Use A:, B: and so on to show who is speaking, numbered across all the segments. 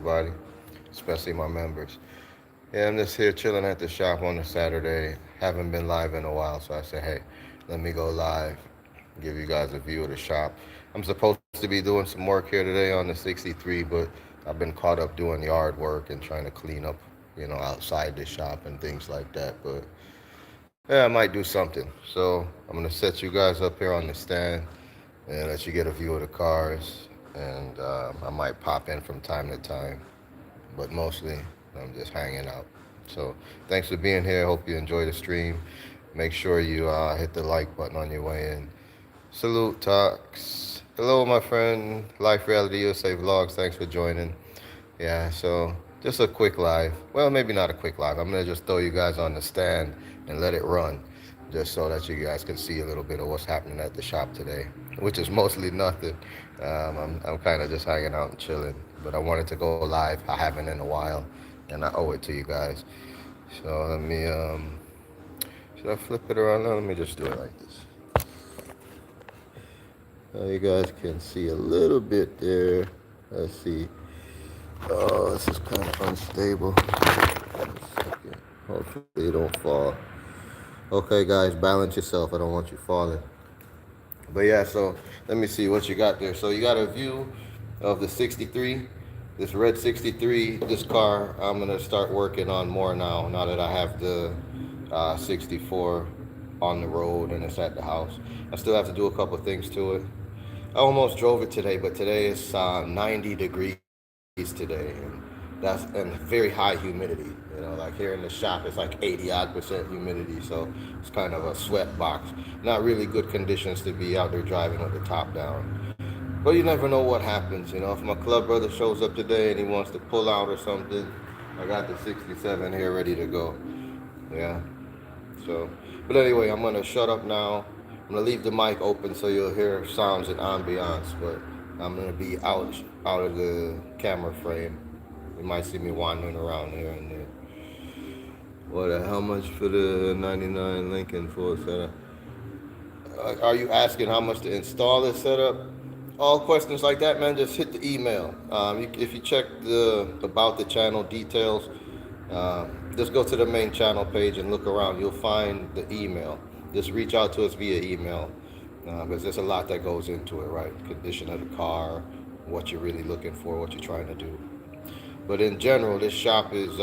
A: everybody, especially my members. Yeah, I'm just here chilling at the shop on a Saturday. Haven't been live in a while, so I said, hey, let me go live, give you guys a view of the shop. I'm supposed to be doing some work here today on the 63, but I've been caught up doing yard work and trying to clean up, outside the shop and things like that. But yeah, I might do something. So I'm gonna set you guys up here on the stand and let you get a view of the cars. And I might pop in from time to time, but mostly I'm just hanging out. So thanks for being here. Hope you enjoy the stream. Make sure you hit the like button on your way in. Salute, Talks. Hello, my friend. Life Reality USA Vlogs. Thanks for joining. Yeah, so just a quick live. Well, maybe not a quick live. I'm gonna just throw you guys on the stand and let it run, just so that you guys can see a little bit of what's happening at the shop today, which is mostly nothing. I'm kind of just hanging out and chilling, but I wanted to go live. I haven't in a while, and I owe it to you guys. So let me should I flip it around? No, let me just do it like this. You guys can see a little bit there. Let's see. Oh, this is kind of unstable. Hopefully you don't fall. Okay, guys, balance yourself. I don't want you falling. But yeah, so let me see what you got there. So you got a view of the 63, this red 63. This car I'm gonna start working on more now that I have the 64 on the road and it's at the house. I still have to do a couple things to it. I almost drove it today, but today it's 90 degrees today, and very high humidity. Like here in the shop, it's like 80-odd% humidity, so it's kind of a sweat box. Not really good conditions to be out there driving with the top down. But you never know what happens. If my club brother shows up today and he wants to pull out or something, I got the 67 here ready to go. Yeah. So, but anyway, I'm gonna shut up now. I'm gonna leave the mic open so you'll hear sounds and ambiance, but I'm gonna be out of the camera frame. You might see me wandering around here and there. How much for the 99 Lincoln full setup? Are you asking how much to install this setup? All questions like that, man, just hit the email. If you check the about the channel details, just go to the main channel page and look around. You'll find the email. Just reach out to us via email because there's a lot that goes into it, right? Condition of the car, what you're really looking for, what you're trying to do. But in general, this shop is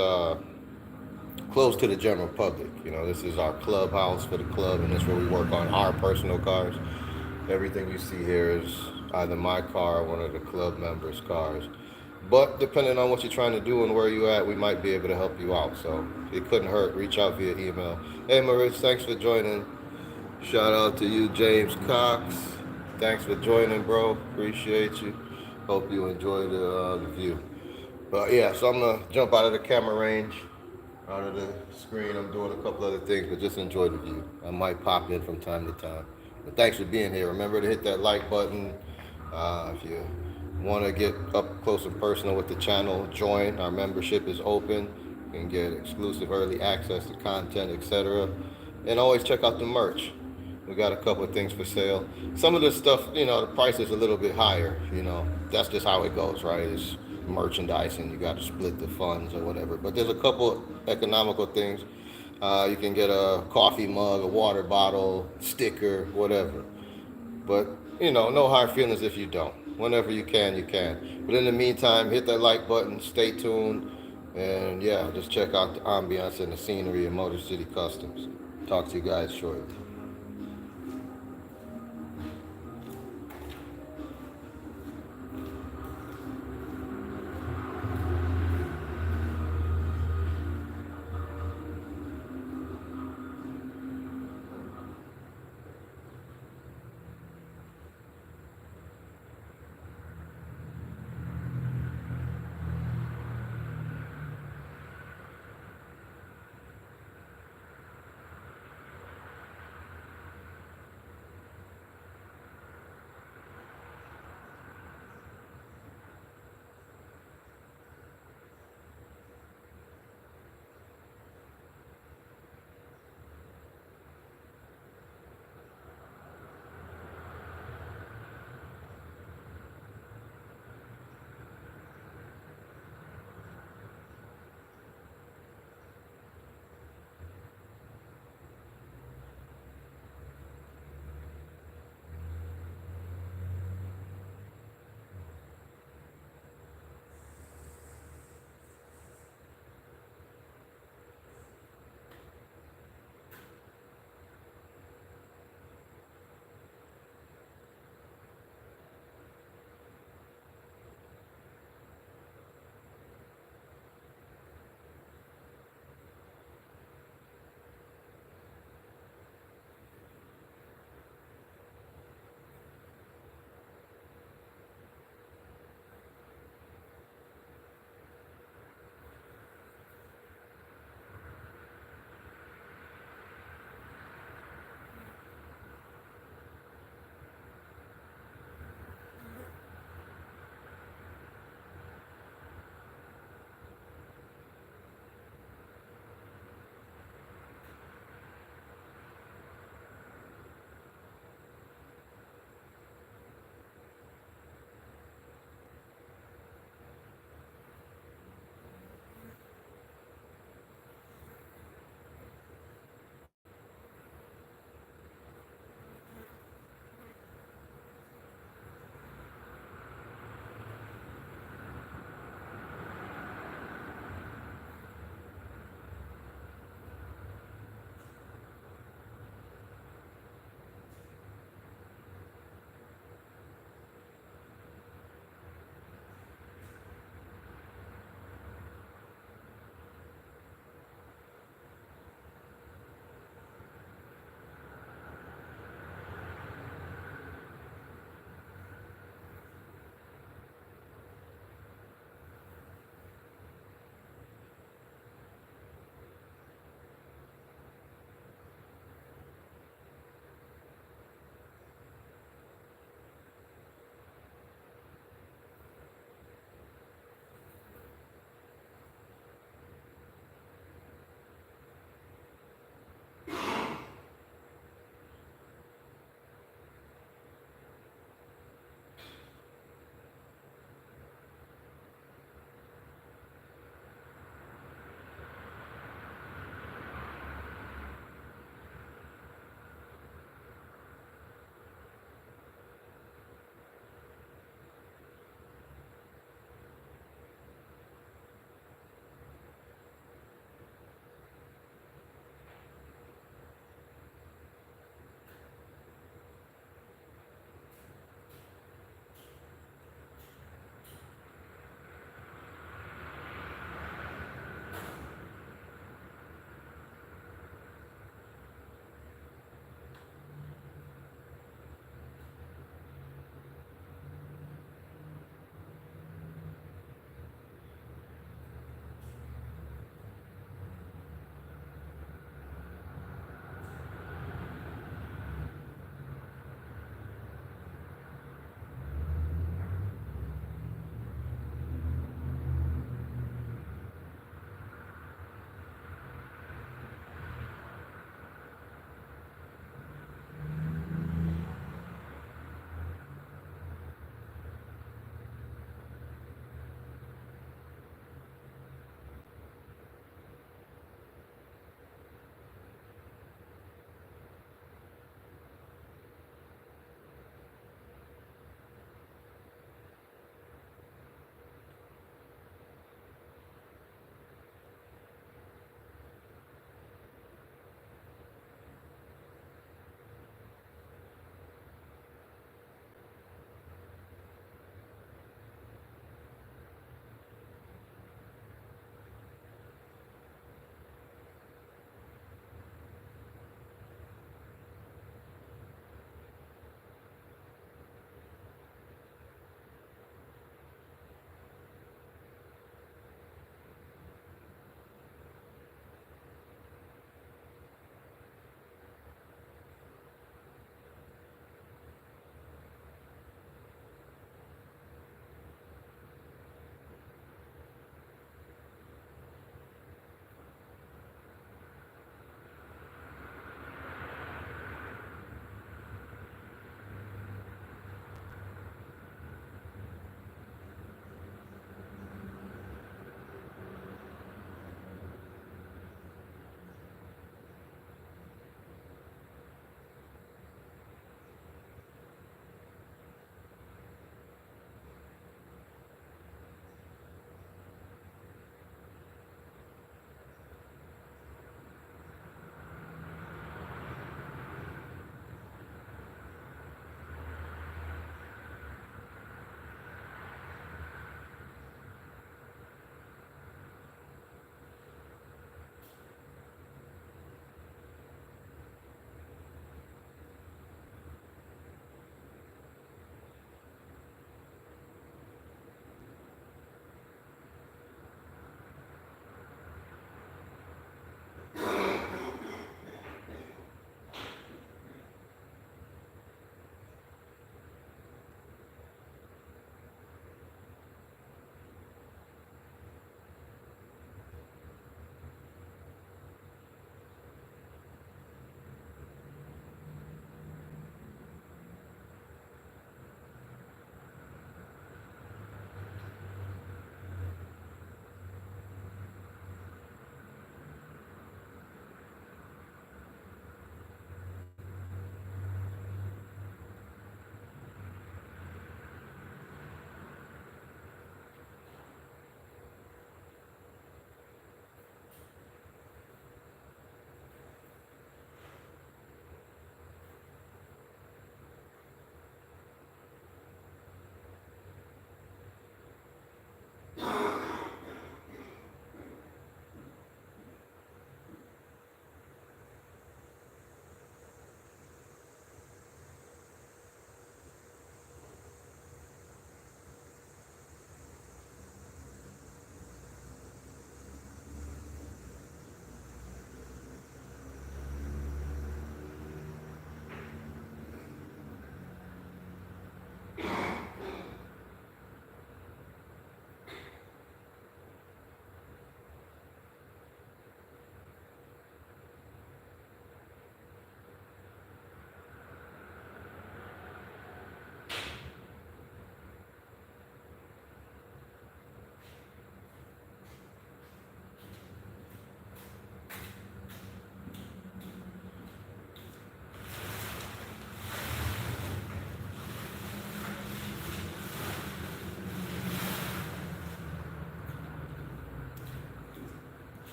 A: closed to the general public. This is our clubhouse for the club, and this is where we work on our personal cars. Everything you see here is either my car or one of the club members' cars. But depending on what you're trying to do and where you're at, we might be able to help you out. So it couldn't hurt. Reach out via email. Hey, Maurice, thanks for joining. Shout out to you, James Cox. Thanks for joining, bro. Appreciate you. Hope you enjoy the view. But yeah, so I'm going to jump out of the camera range, out of the screen. I'm doing a couple other things, but just enjoy the view. I might pop in from time to time. But thanks for being here. Remember to hit that like button. If you want to get up close and personal with the channel, join. Our membership is open. You can get exclusive early access to content, etc. And always check out the merch. We got a couple of things for sale. Some of the stuff, the price is a little bit higher. That's just how it goes, right? It's merchandise and you got to split the funds or whatever. But there's a couple economical things. You can get a coffee mug, a water bottle, sticker, whatever. But, no hard feelings if you don't. Whenever you can, you can. But in the meantime, hit that like button, stay tuned, and yeah, just check out the ambiance and the scenery of Motor City Customs. Talk to you guys shortly.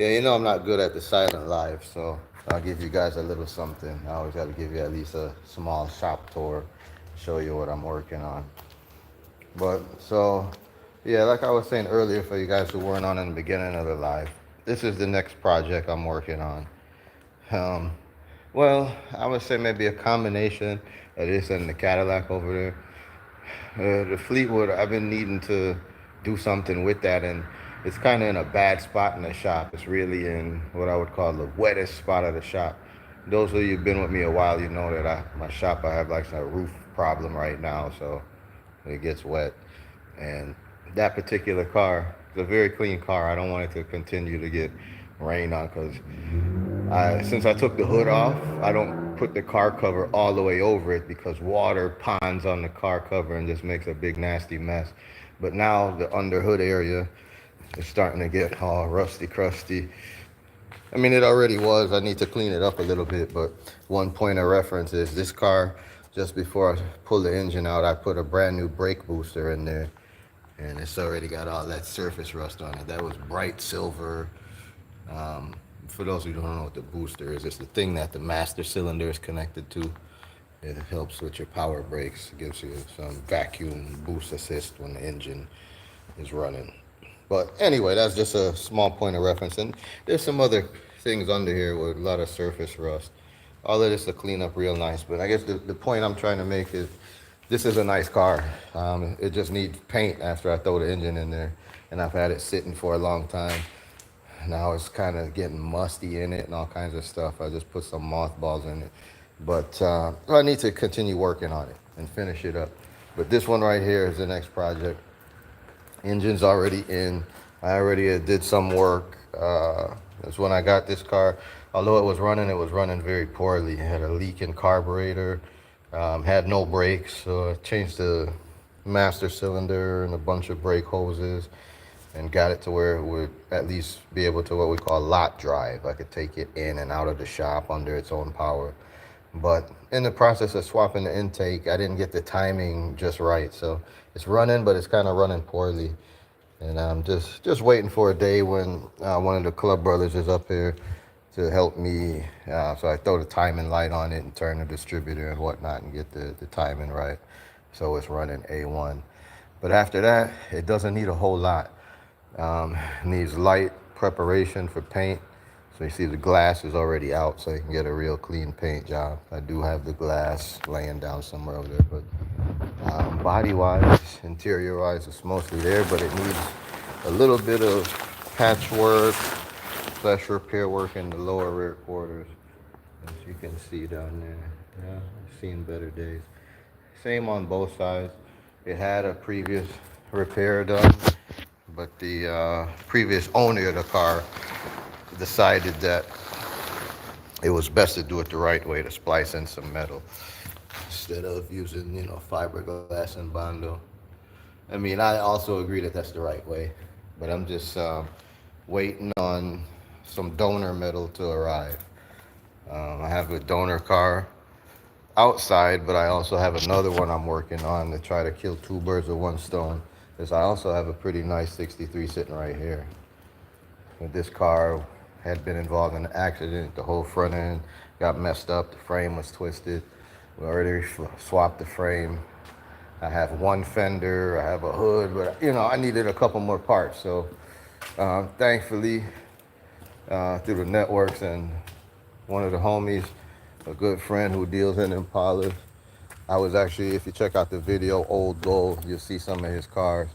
A: Yeah, you know I'm not good at the silent live, so I'll give you guys a little something. I always got to give you at least a small shop tour, show you what I'm working on. But so, yeah, like I was saying earlier, for you guys who weren't on in the beginning of the live, this is the next project I'm working on. Um, well, I would say maybe a combination of this and the Cadillac over there. The Fleetwood, I've been needing to do something with that, and it's kind of in a bad spot in the shop. It's really in what I would call the wettest spot of the shop. Those of you who've been with me a while, you know that my shop, I have like a roof problem right now, so it gets wet. And that particular car is a very clean car. I don't want it to continue to get rained on because since I took the hood off, I don't put the car cover all the way over it because water ponds on the car cover and just makes a big nasty mess. But now the under hood area is starting to get all rusty, crusty. I mean, it already was. I need to clean it up a little bit, but one point of reference is this car, just before I pull the engine out, I put a brand new brake booster in there, and it's already got all that surface rust on it. That was bright silver. Um, for those who don't know what the booster is, it's the thing that the master cylinder is connected to. It helps with your power brakes, gives you some vacuum boost assist when the engine is running. But anyway, that's just a small point of reference. And there's some other things under here with a lot of surface rust. All of this will clean up real nice. But I guess the point I'm trying to make is this is a nice car. It just needs paint after I throw the engine in there. And I've had it sitting for a long time. Now it's kind of getting musty in it and all kinds of stuff. I just put some mothballs in it. But I need to continue working on it and finish it up. But this one right here is the next project. Engine's already in. I already did some work. That's when I got this car. Although it was running very poorly. It had a leak in carburetor, had no brakes. So I changed the master cylinder and a bunch of brake hoses and got it to where it would at least be able to what we call lot drive. I could take it in and out of the shop under its own power. But in the process of swapping the intake, I didn't get the timing just right. So it's running, but it's kind of running poorly. And I'm just waiting for a day when one of the club brothers is up here to help me. So I throw the timing light on it and turn the distributor and whatnot and get the timing right. So it's running A1. But after that, it doesn't need a whole lot. Needs light preparation for paint. So you see the glass is already out, so you can get a real clean paint job. I do have the glass laying down somewhere over there, but body-wise, interior-wise, it's mostly there, but it needs a little bit of patchwork, / repair work in the lower rear quarters, as you can see down there. Yeah, I've seen better days. Same on both sides. It had a previous repair done, but the previous owner of the car decided that it was best to do it the right way, to splice in some metal instead of using, fiberglass and bondo. I mean, I also agree that that's the right way, but I'm just waiting on some donor metal to arrive. I have a donor car outside, but I also have another one I'm working on to try to kill two birds with one stone. Because I also have a pretty nice 63 sitting right here. But this car had been involved in an accident. The whole front end got messed up. The frame was twisted. We already swapped the frame. I have one fender. I have a hood, but I needed a couple more parts. So thankfully, through the networks and one of the homies, a good friend who deals in Impalas, I was actually, if you check out the video, Old Gold, you'll see some of his cars.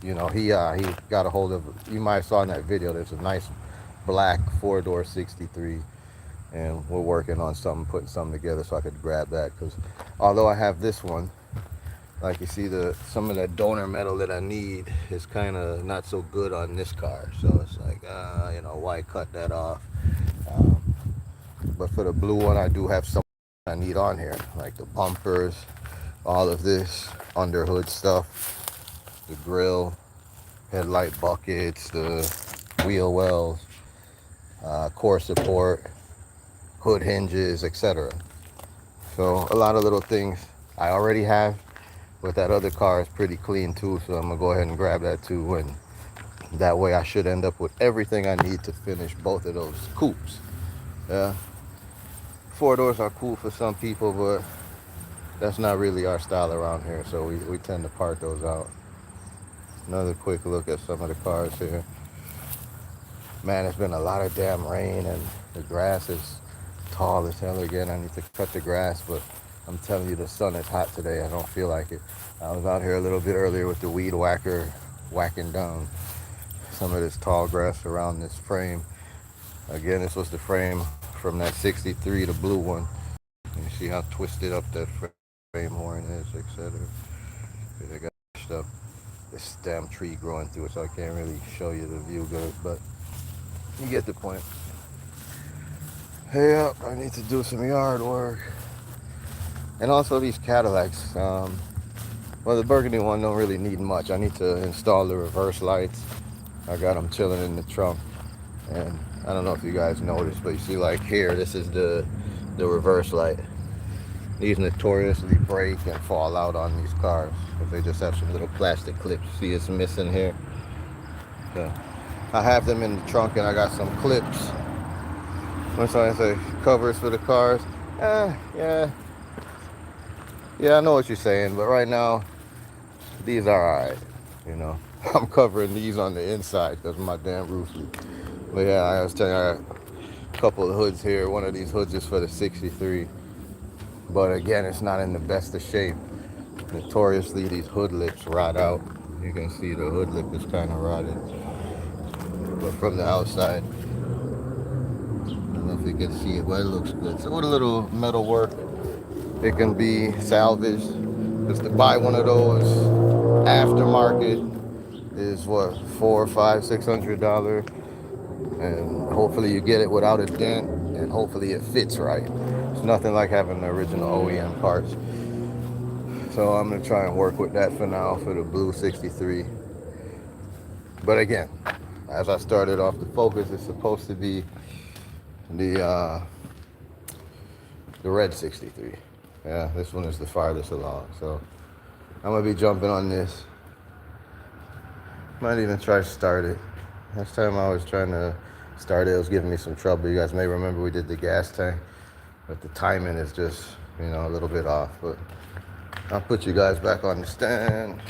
A: He got a hold of, you might have saw in that video, there's a nice black 4-door 63, and we're working on putting something together so I could grab that, because although I have this one, like you see, some of that donor metal that I need is kind of not so good on this car, so it's like, why cut that off? But for the blue one, I do have some I need on here, like the bumpers, all of this under hood stuff, the grill, headlight buckets, the wheel wells, core support, hood hinges, etc. So a lot of little things I already have, but that other car is pretty clean too, so I'm gonna go ahead and grab that too and That way I should end up with everything I need to finish both of those coupes. Yeah, four doors are cool for some people, but that's not really our style around here, so we tend to park those out. Another quick look at some of the cars here. Man, it's been a lot of damn rain and the grass is tall as hell again. I need to cut the grass, but I'm telling you, the sun is hot today. I don't feel like it. I was out here a little bit earlier with the weed whacker whacking down some of this tall grass around this frame. Again, this was the frame from that 63, the blue one. You see how twisted up that frame horn is, etc. They got stuff, this stem tree growing through it, so I can't really show you the view good, but you get the point. Hey up, I need to do some yard work. And also these Cadillacs. Well, the burgundy one don't really need much. I need to install the reverse lights. I got them chilling in the trunk. And I don't know if you guys noticed, but you see like here, this is the reverse light. These notoriously break and fall out on these cars because they just have some little plastic clips. See, it's missing here. So I have them in the trunk, and I got some clips. What's I say? Covers for the cars. Yeah, I know what you're saying, but right now these are alright. You know, I'm covering these on the inside because my damn roof leak. But yeah, I was telling you, I got a couple of hoods here. One of these hoods is for the 63. But again, it's not in the best of shape. Notoriously, these hood lips rot out. You can see the hood lip is kind of rotted. But from the outside, I don't know if you can see it, but it looks good. So with a little metal work, it can be salvaged. Just to buy one of those aftermarket is what, $400, $500, $600, and hopefully you get it without a dent, and hopefully it fits right. It's nothing like having the original OEM parts. So I'm gonna try and work with that for now for the blue 63. But again, as I started off, the Focus is supposed to be the red 63. Yeah, this one is the farthest along. So I'm gonna be jumping on this. Might even try to start it. Last time I was trying to start it, it was giving me some trouble. You guys may remember we did the gas tank, but the timing is just, you know, a little bit off. But I'll put you guys back on the stand.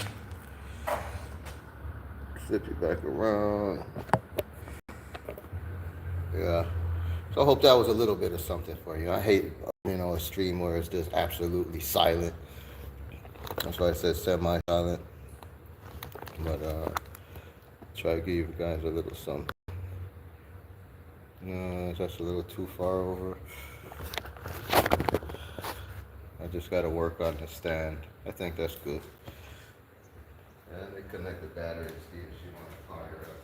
A: Flip you back around. Yeah. So I hope that was a little bit of something for you. I hate, you know, a stream where it's just absolutely silent. That's why I said semi-silent. But try to give you guys a little something. No, that's a little too far over. I just got to work on the stand. I think that's good. And let me connect the battery to see if she wants to fire up.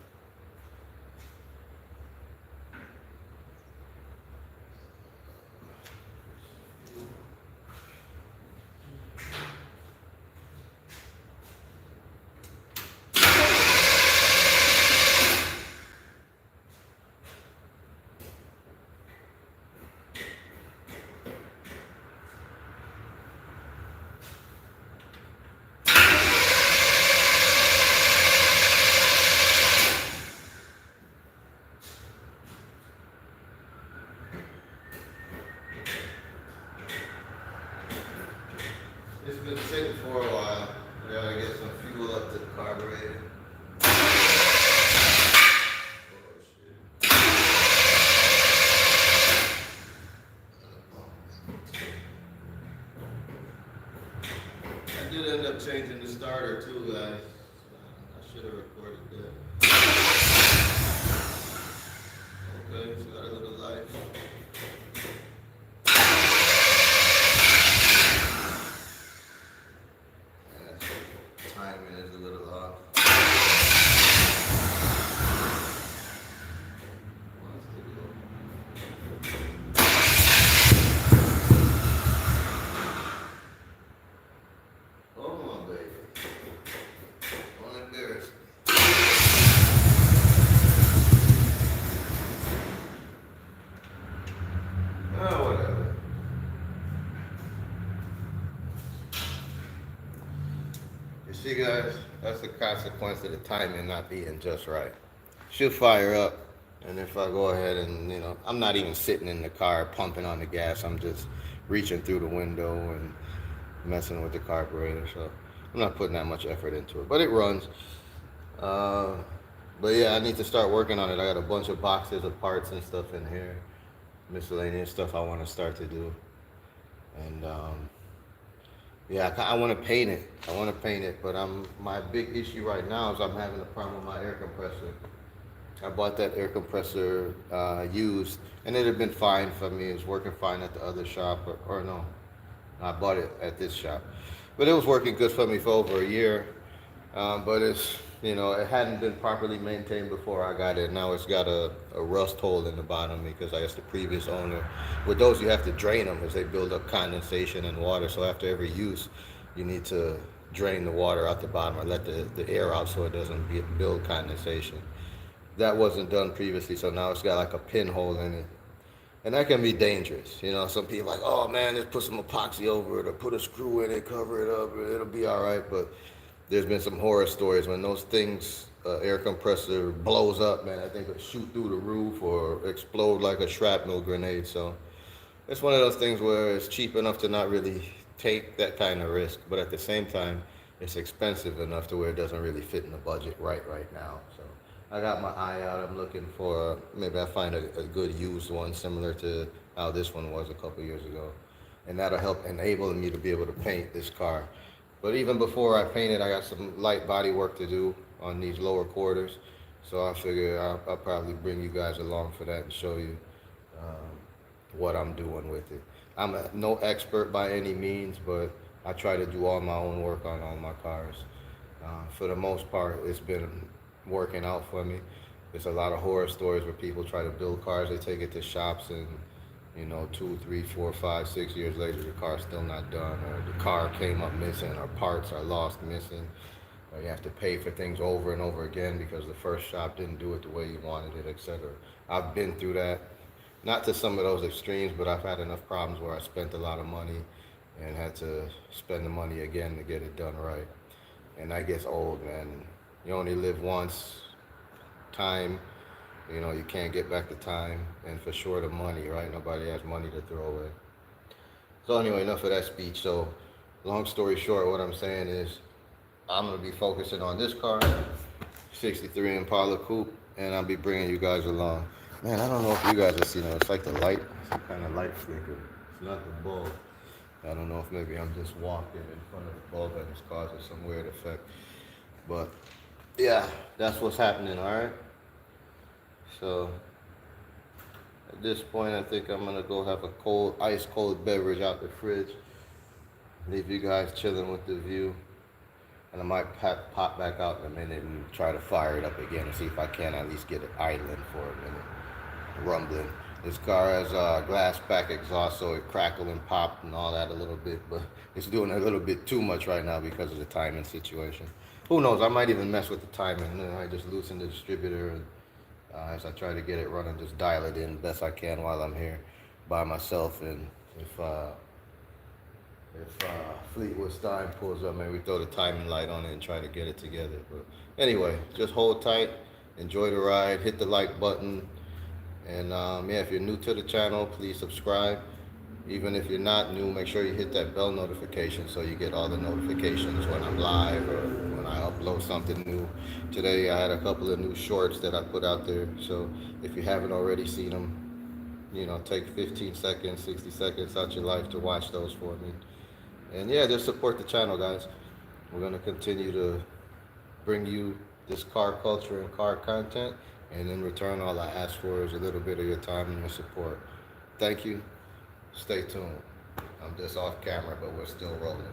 A: It's been sitting for a while. We gotta get some fuel up to the carburetor. I did end up changing the starter too, guys. I should have recorded that. Okay, it's got a little light. Timing is a little off. Hold on, baby. Don't embarrass me. Oh, whatever. You see, guys, That's the consequence of the timing not being just right. She'll fire up, and if I go ahead and I'm not even sitting in the car pumping on the gas. I'm just reaching through the window and messing with the carburetor. So I'm not putting that much effort into it, but it runs. Uh, but yeah, I need to start working on it. I got a bunch of boxes of parts and stuff in here, miscellaneous stuff I want to start to do, and yeah, I want to paint it. I want to paint it, but my big issue right now is I'm having a problem with my air compressor. I bought that air compressor used, and it had been fine for me. It was working fine at the other shop, or no, I bought it at this shop, but it was working good for me for over a year. But it hadn't been properly maintained before I got it. Now it's got a rust hole in the bottom because I guess the previous owner, with those you have to drain them because they build up condensation and water. So after every use, you need to drain the water out the bottom or let the air out so it doesn't build condensation. That wasn't done previously, so now it's got like a pinhole in it. And that can be dangerous. Some people are like, oh man, just put some epoxy over it or put a screw in it, cover it up, it'll be all right. But there's been some horror stories when those things, air compressor blows up, man. I think it'll shoot through the roof or explode like a shrapnel grenade. So it's one of those things where it's cheap enough to not really take that kind of risk, but at the same time, it's expensive enough to where it doesn't really fit in the budget right now. So I got my eye out. I'm looking for maybe I find a good used one similar to how this one was a couple years ago, and that'll help enable me to be able to paint this car. But even before I paint it, I got some light body work to do on these lower quarters. So I figure I'll probably bring you guys along for that and show you what I'm doing with it. I'm no expert by any means, but I try to do all my own work on all my cars. For the most part, it's been working out for me. There's a lot of horror stories where people try to build cars, they take it to shops, and 2, 3, 4, 5, 6 years later, the car's still not done, or the car came up missing, or parts are lost missing, or you have to pay for things over and over again because the first shop didn't do it the way you wanted it, etc. I've been through that. Not to some of those extremes, but I've had enough problems where I spent a lot of money and had to spend the money again to get it done right. And that gets old, man. You only live once. Time, you can't get back the time, and for sure the money, right? Nobody has money to throw away. So anyway, enough of that speech. So long story short, what I'm saying is I'm going to be focusing on this car, 63 Impala Coupe, and I'll be bringing you guys along. Man, I don't know if you guys are seeing it. It's like the light, some kind of light flicker. It's not the bulb. I don't know if maybe I'm just walking in front of the bulb and it's causing some weird effect. But yeah, that's what's happening, all right? So at this point, I think I'm gonna go have a ice cold beverage out the fridge. Leave you guys chilling with the view. And I might pop back out in a minute and try to fire it up again and see if I can at least get it idling for a minute. Rumbling. This car has glass back exhaust, so it crackled and popped and all that a little bit, but it's doing a little bit too much right now because of the timing situation. Who knows? I might even mess with the timing. I just loosen the distributor and as I try to get it running, just dial it in best I can while I'm here by myself. And if Fleetwood Stein pulls up, maybe we throw the timing light on it and try to get it together. But anyway, just hold tight, enjoy the ride, hit the like button. And yeah, if you're new to the channel, please subscribe. Even if you're not new, make sure you hit that bell notification so you get all the notifications when I'm live or when I upload something new. Today I had a couple of new shorts that I put out there. So if you haven't already seen them, take 15 seconds, 60 seconds out your life to watch those for me. And yeah, just support the channel, guys. We're going to continue to bring you this car culture and car content. And in return, all I ask for is a little bit of your time and your support. Thank you. Stay tuned. I'm just off camera, but we're still rolling.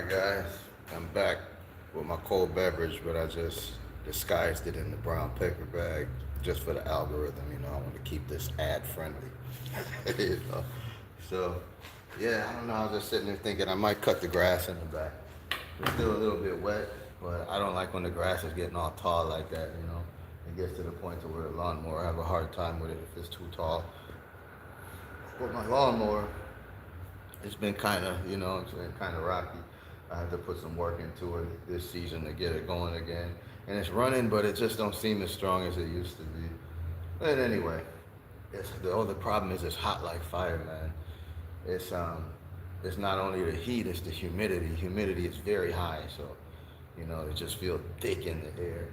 A: Alright guys, I'm back with my cold beverage, but I just disguised it in the brown paper bag just for the algorithm. I want to keep this ad friendly. You know? So, yeah, I don't know, I was just sitting there thinking I might cut the grass in the back. It's still a little bit wet, but I don't like when the grass is getting all tall like that, It gets to the point to where the lawnmower, I have a hard time with it if it's too tall. But my lawnmower, it's been kind of, it's been kind of rocky. I had to put some work into it this season to get it going again. And it's running, but it just don't seem as strong as it used to be. But anyway, the problem is it's hot like fire, man. It's not only the heat, it's the humidity. Humidity is very high, so, it just feels thick in the air.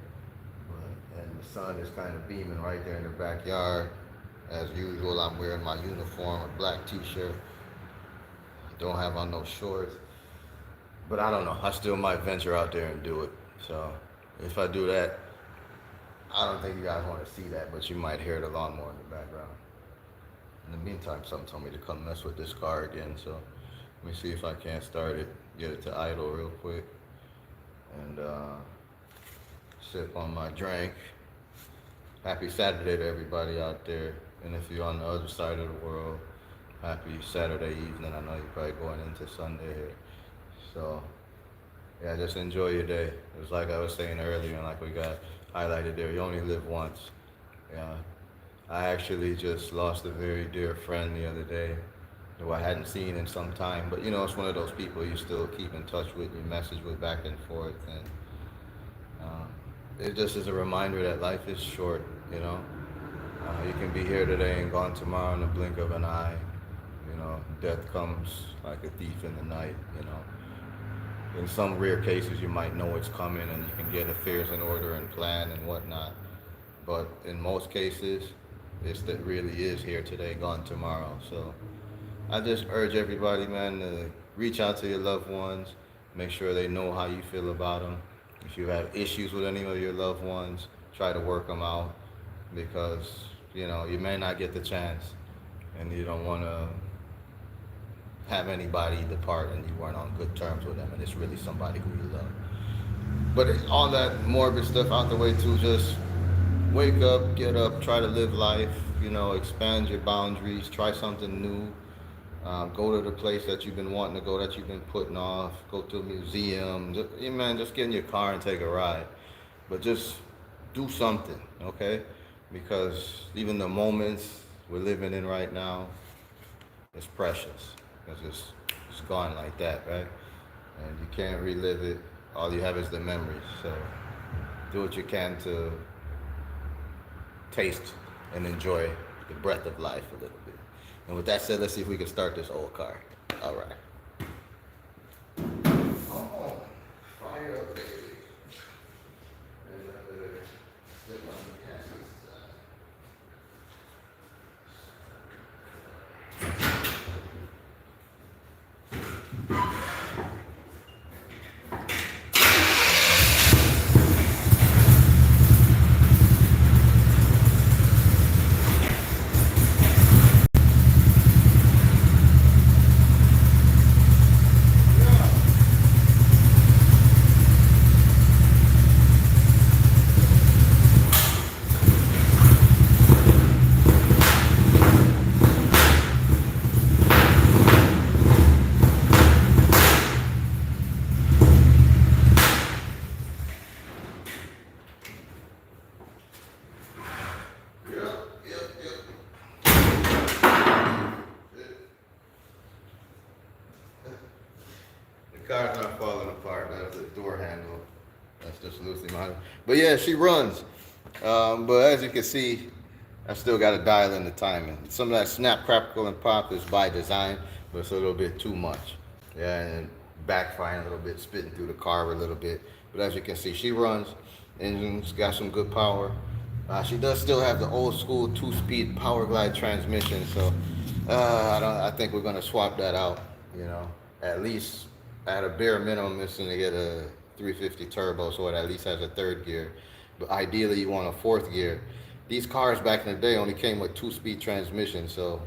A: And the sun is kind of beaming right there in the backyard. As usual, I'm wearing my uniform, a black t-shirt. Don't have on no shorts, but I don't know. I still might venture out there and do it. So if I do that, I don't think you guys want to see that, but you might hear the lawnmower in the background. In the meantime, someone told me to come mess with this car again, so let me see if I can't start it, get it to idle real quick, and sip on my drink. Happy Saturday to everybody out there, and if you're on the other side of the world, happy Saturday evening. I know you're probably going into Sunday here. So, yeah, just enjoy your day. It was like I was saying earlier, and like we got highlighted there, you only live once. Yeah. I actually just lost a very dear friend the other day who I hadn't seen in some time. But, it's one of those people you still keep in touch with, you message with back and forth. And it just is a reminder that life is short, you can be here today and gone tomorrow in the blink of an eye. Death comes like a thief in the night, In some rare cases, you might know it's coming and you can get affairs in order and plan and whatnot. But in most cases, that really is here today, gone tomorrow. So I just urge everybody, man, to reach out to your loved ones, make sure they know how you feel about them. If you have issues with any of your loved ones, try to work them out, because, you may not get the chance and you don't want to have anybody depart and you weren't on good terms with them and it's really somebody who you love. But all that morbid stuff out the way too, just wake up, get up, try to live life, expand your boundaries, try something new. Go to the place that you've been wanting to go, that you've been putting off, go to a museum, just get in your car and take a ride. But just do something, okay? Because even the moments we're living in right now, it's precious. Because it's gone like that, right? And you can't relive it. All you have is the memories. So do what you can to taste and enjoy the breath of life a little bit. And with that said, let's see if we can start this old car. All right. Oh, fire up, baby. Car's not falling apart. That's the door handle. That's just loosely mounted. But yeah, she runs. But as you can see, I still got to dial in the timing. Some of that snap, crackle, and pop is by design, but it's a little bit too much. Yeah, and backfiring a little bit, spitting through the car a little bit. But as you can see, she runs. Engine's got some good power. She does still have the old school 2-speed power glide transmission, so I think we're gonna swap that out. At least at a bare minimum, it's gonna get a 350 turbo, so it at least has a third gear. But ideally, you want a fourth gear. These cars back in the day only came with 2-speed transmission, so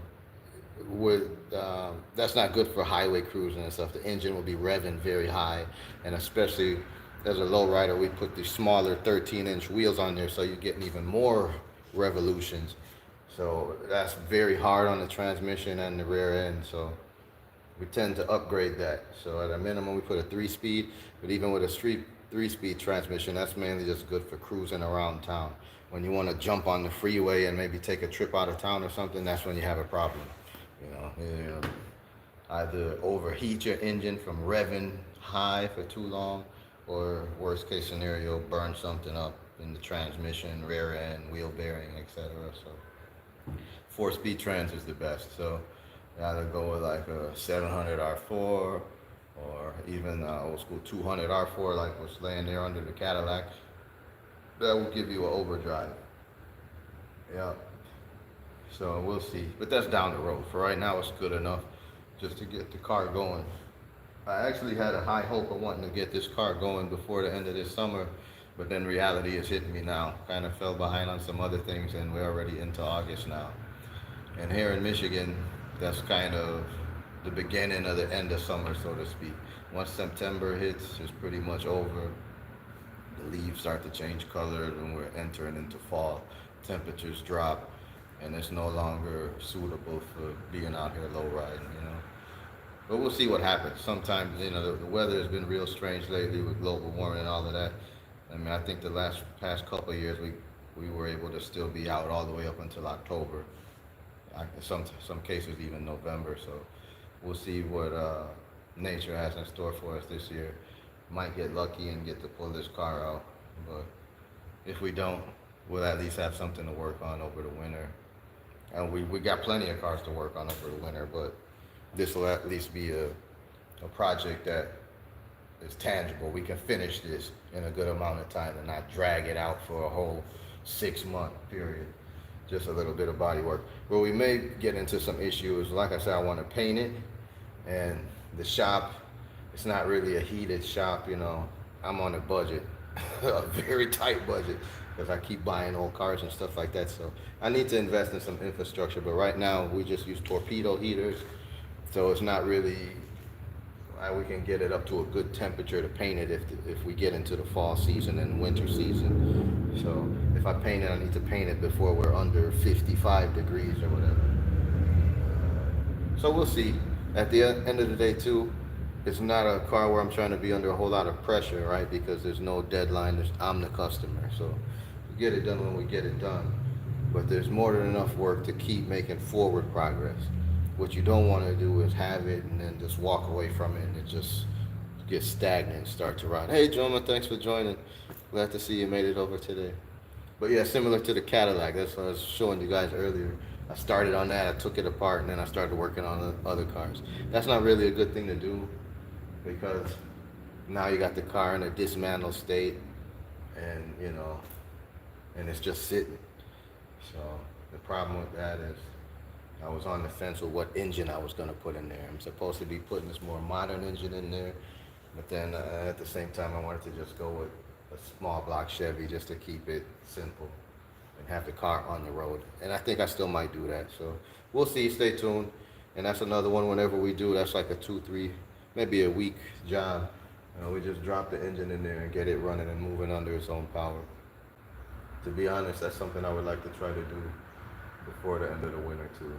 A: that's not good for highway cruising and stuff. The engine will be revving very high, and especially as a low rider, we put the smaller 13-inch wheels on there, so you're getting even more revolutions. So that's very hard on the transmission and the rear end. So we tend to upgrade that. So at a minimum, we put a 3-speed, but even with a 3-speed transmission, that's mainly just good for cruising around town. When you want to jump on the freeway and maybe take a trip out of town or something, that's when you have a problem. Either overheat your engine from revving high for too long, or worst case scenario, burn something up in the transmission, rear end, wheel bearing, etc. So 4-speed trans is the best. So either go with like a 700 R4 or even old school 200 R4 like was laying there under the Cadillac. That will give you an overdrive. Yeah. So we'll see. But that's down the road. For right now, it's good enough just to get the car going. I actually had a high hope of wanting to get this car going before the end of this summer, but then reality is hitting me now. Kind of fell behind on some other things, and we're already into August now. And here in Michigan, that's kind of the beginning of the end of summer, so to speak. Once September hits, it's pretty much over. The leaves start to change color, and we're entering into fall. Temperatures drop, and it's no longer suitable for being out here low riding, But we'll see what happens. Sometimes, the weather has been real strange lately with global warming and all of that. I mean, I think the past couple of years, we were able to still be out all the way up until October. Some cases even November. So we'll see what nature has in store for us this year. Might get lucky and get to pull this car out, but if we don't, we'll at least have something to work on over the winter. And we got plenty of cars to work on over the winter, but this will at least be a project that is tangible. We can finish this in a good amount of time and not drag it out for a whole 6-month period. Just a little bit of body work. Where we may get into some issues, like I said, I want to paint it, and the shop, it's not really a heated shop, I'm on a budget, a very tight budget, because I keep buying old cars and stuff like that. So I need to invest in some infrastructure, but right now we just use torpedo heaters. So it's not really, we can get it up to a good temperature to paint it if we get into the fall season and winter season. So if I paint it, I need to paint it before we're under 55 degrees or whatever. So we'll see. At the end of the day too, it's not a car where I'm trying to be under a whole lot of pressure, right? Because there's no deadline. I'm the customer. So we get it done when we get it done. But there's more than enough work to keep making forward progress. What you don't want to do is have it and then just walk away from it and it just gets stagnant and start to rot. Hey, gentlemen, thanks for joining. Glad to see you made it over today. But yeah, similar to the Cadillac, that's what I was showing you guys earlier. I started on that, I took it apart, and then I started working on the other cars. That's not really a good thing to do, because now you got the car in a dismantled state, and and it's just sitting. So the problem with that is I was on the fence with what engine I was going to put in there. I'm supposed to be putting this more modern engine in there, but then at the same time I wanted to just go with a small block Chevy just to keep it simple and have the car on the road. And I think I still might do that. So we'll see, stay tuned. And that's another one whenever we do, that's like a 2-3, maybe a week job. We just drop the engine in there and get it running and moving under its own power. To be honest, that's something I would like to try to do before the end of the winter too.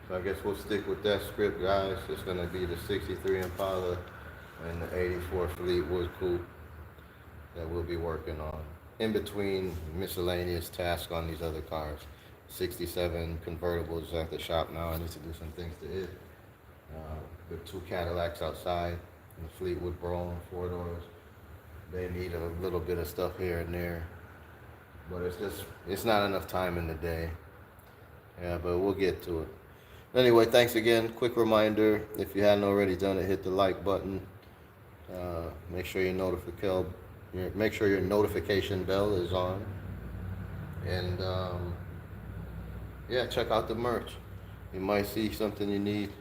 A: So I guess we'll stick with that script, guys. It's gonna be the 63 Impala and the 84 Fleetwood Coupe that we'll be working on. In between miscellaneous tasks on these other cars. 67 convertibles at the shop now. I need to do some things to it. The 2 Cadillacs outside, and the Fleetwood Brougham 4-doors. They need a little bit of stuff here and there. But it's not enough time in the day. Yeah, but we'll get to it. Anyway, thanks again. Quick reminder, if you hadn't already done it, hit the like button. Make sure your notification bell is on. And yeah, check out the merch. You might see something you need.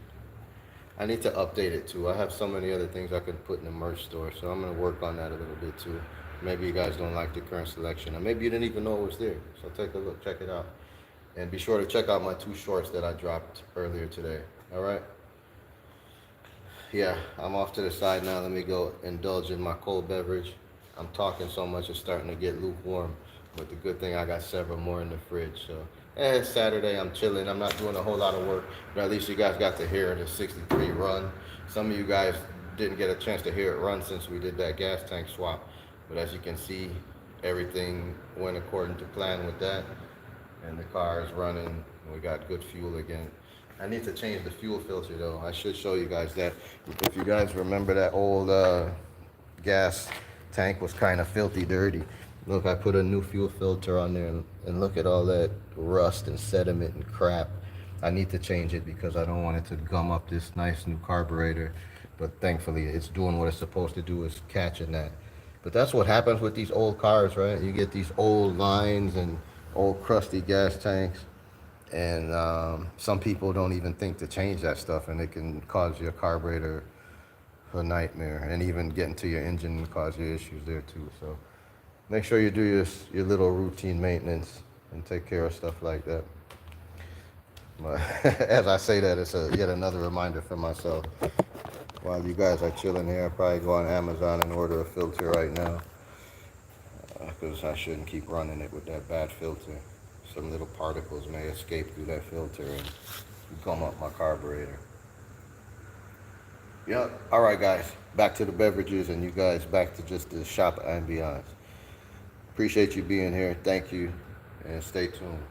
A: I need to update it too. I have so many other things I can put in the merch store, so I'm gonna work on that a little bit too. Maybe you guys don't like the current selection, or maybe you didn't even know it was there. So take a look, check it out. And be sure to check out my 2 shorts that I dropped earlier today. All right. Yeah, I'm off to the side now. Let me go indulge in my cold beverage. I'm talking so much it's starting to get lukewarm. But the good thing I got several more in the fridge. So it's Saturday. I'm chilling. I'm not doing a whole lot of work, but at least you guys got to hear the 63 run. Some of you guys didn't get a chance to hear it run since we did that gas tank swap. But as you can see, everything went according to plan with that, and the car is running. We got good fuel again. I need to change the fuel filter though. I should show you guys that. If you guys remember that old gas tank was kind of filthy dirty. Look, I put a new fuel filter on there, and look at all that rust and sediment and crap. I need to change it because I don't want it to gum up this nice new carburetor. But thankfully it's doing what it's supposed to do, is catching that. But that's what happens with these old cars, right? You get these old lines and old crusty gas tanks, and some people don't even think to change that stuff, and it can cause your carburetor a nightmare, and even getting to your engine and cause you issues there too. So make sure you do your little routine maintenance and take care of stuff like that. But as I say that, it's yet another reminder for myself. While you guys are chilling here, I'll probably go on Amazon and order a filter right now, because I shouldn't keep running it with that bad filter. Some little particles may escape through that filter and gum up my carburetor. Yep. All right, guys. Back to the beverages, and you guys back to just the shop ambiance. Appreciate you being here. Thank you, and stay tuned.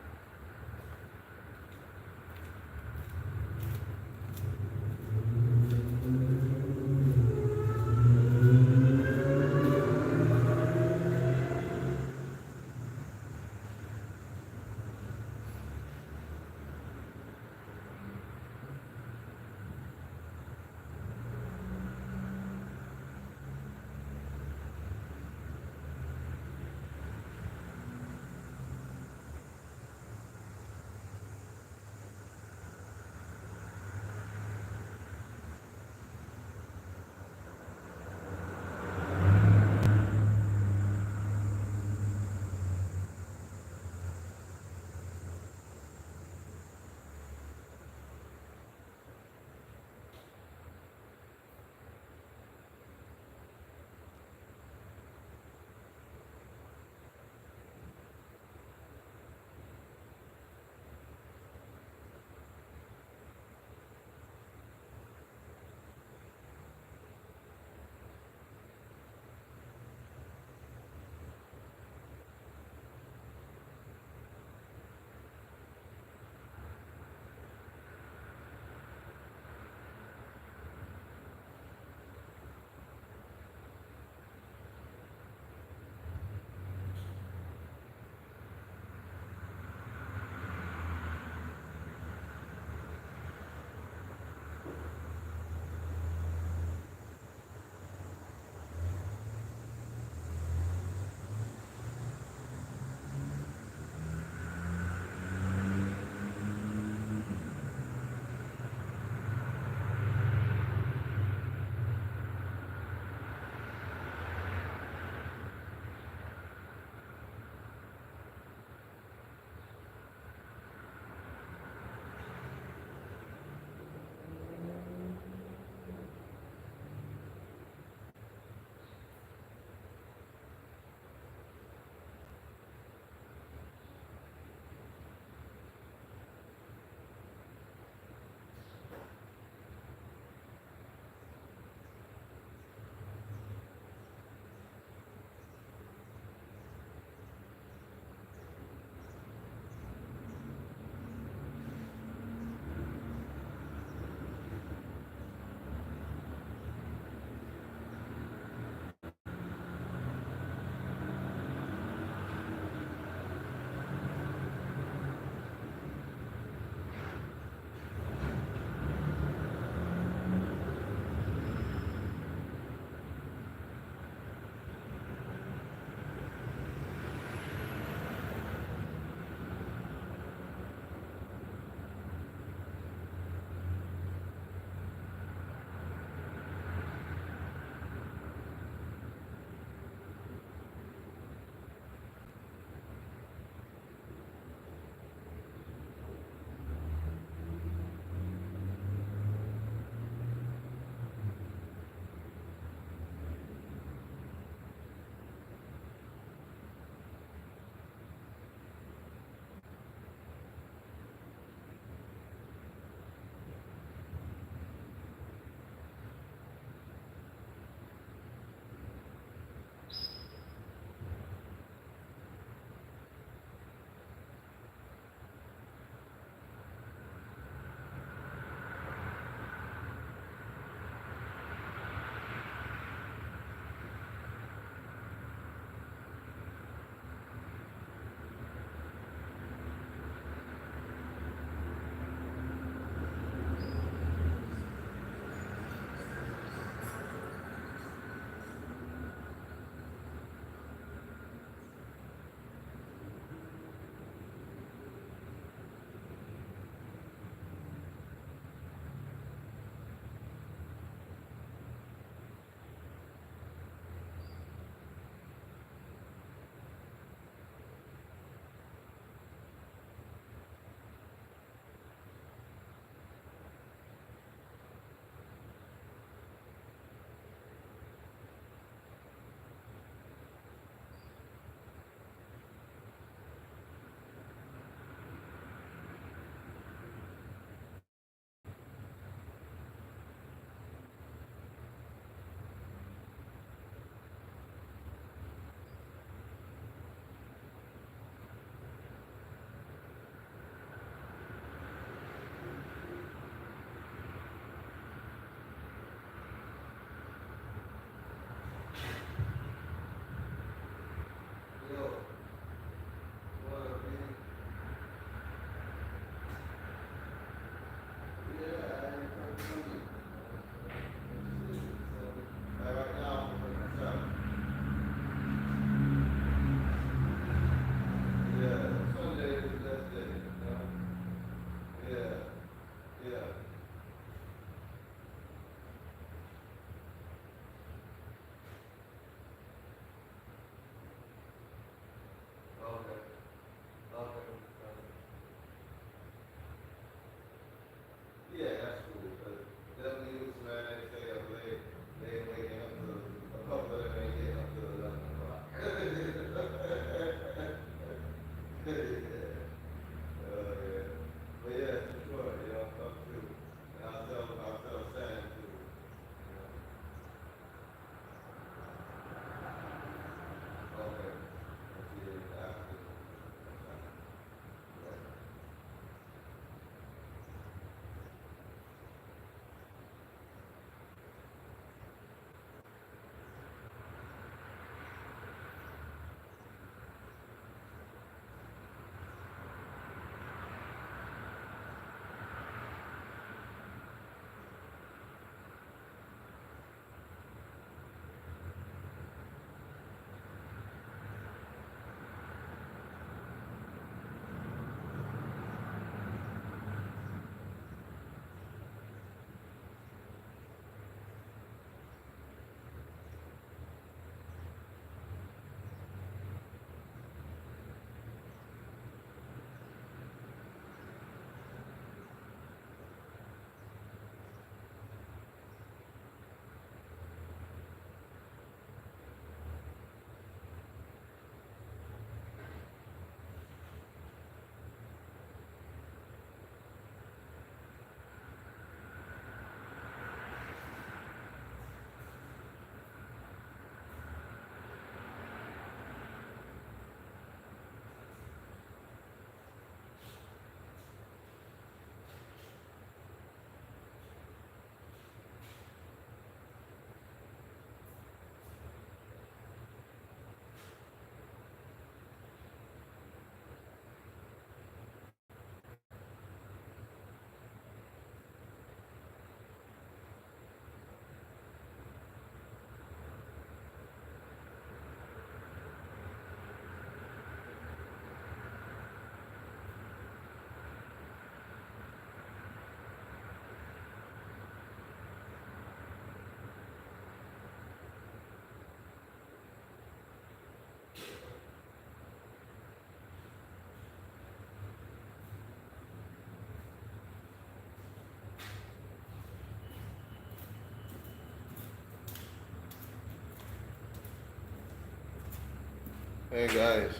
A: Hey guys,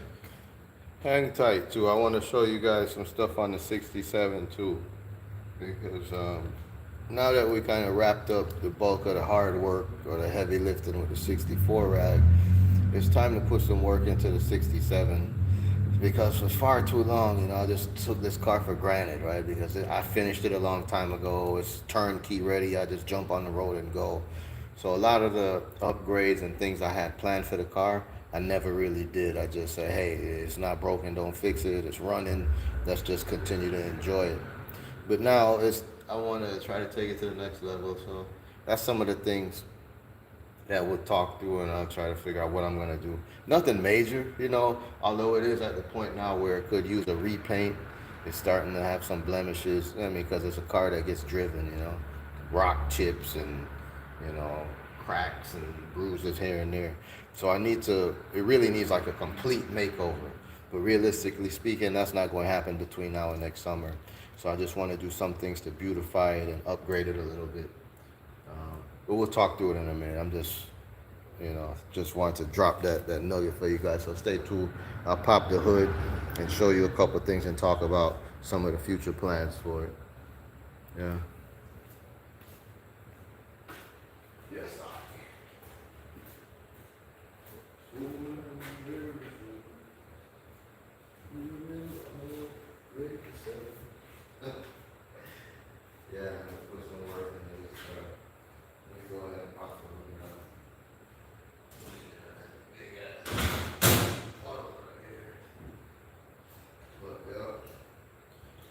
A: hang tight too. I want to show you guys some stuff on the 67 too, because now that we kind of wrapped up the bulk of the hard work or the heavy lifting with the 64 rag, it's time to put some work into the 67. Because for far too long, I just took this car for granted, right? Because I finished it a long time ago. It's turnkey ready. I just jump on the road and go. So a lot of the upgrades and things I had planned for the car, I never really did. I just said, hey, it's not broken, don't fix it. It's running. Let's just continue to enjoy it. But now I want to try to take it to the next level. So that's some of the things that we'll talk through, and I'll try to figure out what I'm gonna do. Nothing major, although it is at the point now where it could use a repaint. It's starting to have some blemishes. I mean, because it's a car that gets driven, rock chips and, you know, cracks and bruises here and there. So it really needs like a complete makeover. But realistically speaking, that's not going to happen between now and next summer. So I just want to do some things to beautify it and upgrade it a little bit. But we'll talk through it in a minute. I'm just want to drop that nugget for you guys. So stay tuned. I'll pop the hood and show you a couple things and talk about some of the future plans for it. Yeah. Yes. Yeah, put some work in this. Let me go ahead and pop the hood out.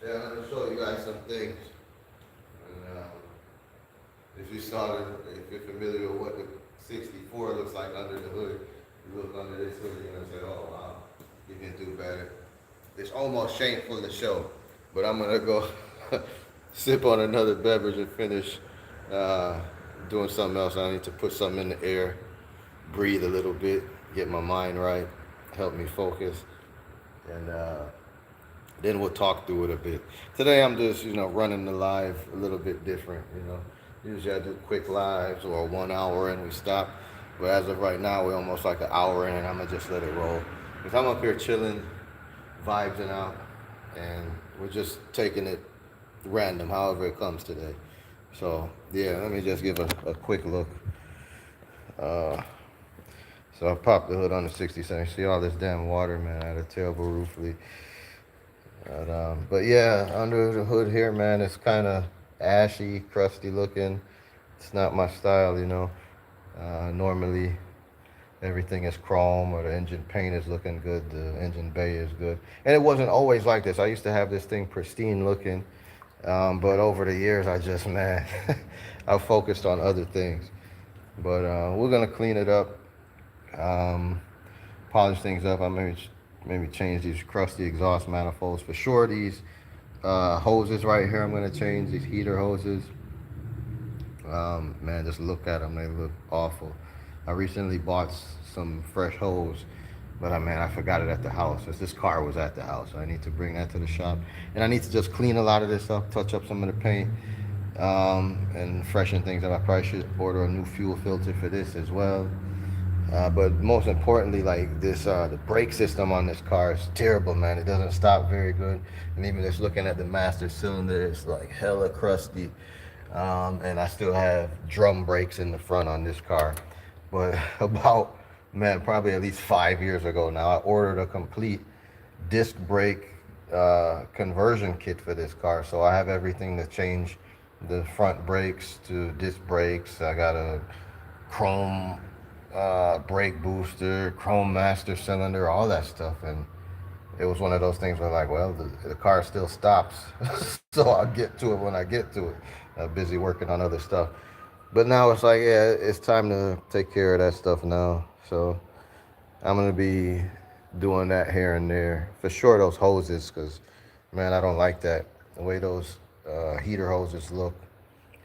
A: Yeah, let me show you guys some things. And if you're familiar with what the 64 looks like under the hood, you look under this hood, you're gonna say, oh wow, you can do better. It's almost shameful to show, but I'm gonna go sip on another beverage and finish doing something else. I need to put something in the air, breathe a little bit, get my mind right, help me focus, and then we'll talk through it a bit. Today I'm just, running the live a little bit different. Usually I do quick lives or 1 hour and we stop. But as of right now, we're almost like an hour in and I'm gonna just let it roll. Because I'm up here chilling, vibing out, and we're just taking it random, however it comes today. So yeah, let me just give a quick look. So I popped the hood on the 67. See all this damn water, man. I had a terrible roof leak. But yeah, under the hood here, man, it's kind of ashy, crusty looking. It's not my style. Normally, everything is chrome or the engine paint is looking good, the engine bay is good. And it wasn't always like this. I used to have this thing pristine looking, but over the years, man, I focused on other things. But we're gonna clean it up, polish things up. I maybe change these crusty exhaust manifolds for sure. These hoses right here, I'm gonna change these heater hoses. Man, just look at them, they look awful. I recently bought some fresh hose, but I forgot it at the house. This car was at the house, so I need to bring that to the shop. And I need to just clean a lot of this up, touch up some of the paint, and freshen things up. I probably should order a new fuel filter for this as well. But most importantly, like this, the brake system on this car is terrible, man. It doesn't stop very good. And even just looking at the master cylinder, it's like hella crusty. And I still have drum brakes in the front on this car. But probably at least 5 years ago now, I ordered a complete disc brake conversion kit for this car. So I have everything to change the front brakes to disc brakes. I got a chrome brake booster, chrome master cylinder, all that stuff. And it was one of those things where like, well, the car still stops. So I'll get to it when I get to it. I'm busy working on other stuff. But now it's like, yeah, it's time to take care of that stuff now. So I'm going to be doing that here and there. For sure, those hoses, because, man, I don't like that. The way those heater hoses look,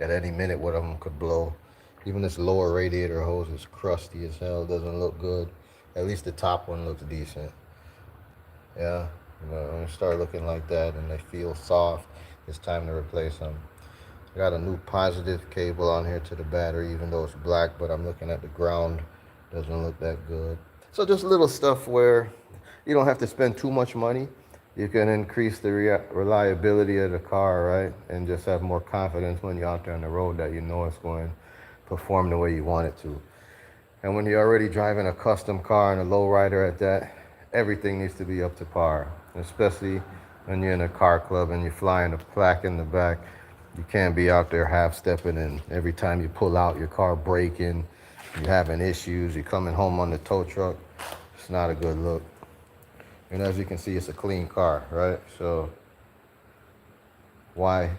A: at any minute one of them could blow. Even this lower radiator hose is crusty as hell. Doesn't look good. At least the top one looks decent. Yeah, when they start looking like that and they feel soft, it's time to replace them. I got a new positive cable on here to the battery, even though it's black, but I'm looking at the ground. Doesn't look that good. So just little stuff where you don't have to spend too much money. You can increase the reliability of the car, right? And just have more confidence when you're out there on the road that you know it's going to perform the way you want it to. And when you're already driving a custom car and a lowrider at that, everything needs to be up to par. Especially when you're in a car club and you're flying a plaque in the back. You can't be out there half-stepping, and every time you pull out, your car breaking, you're having issues, you're coming home on the tow truck. It's not a good look. And as you can see, it's a clean car, right? So why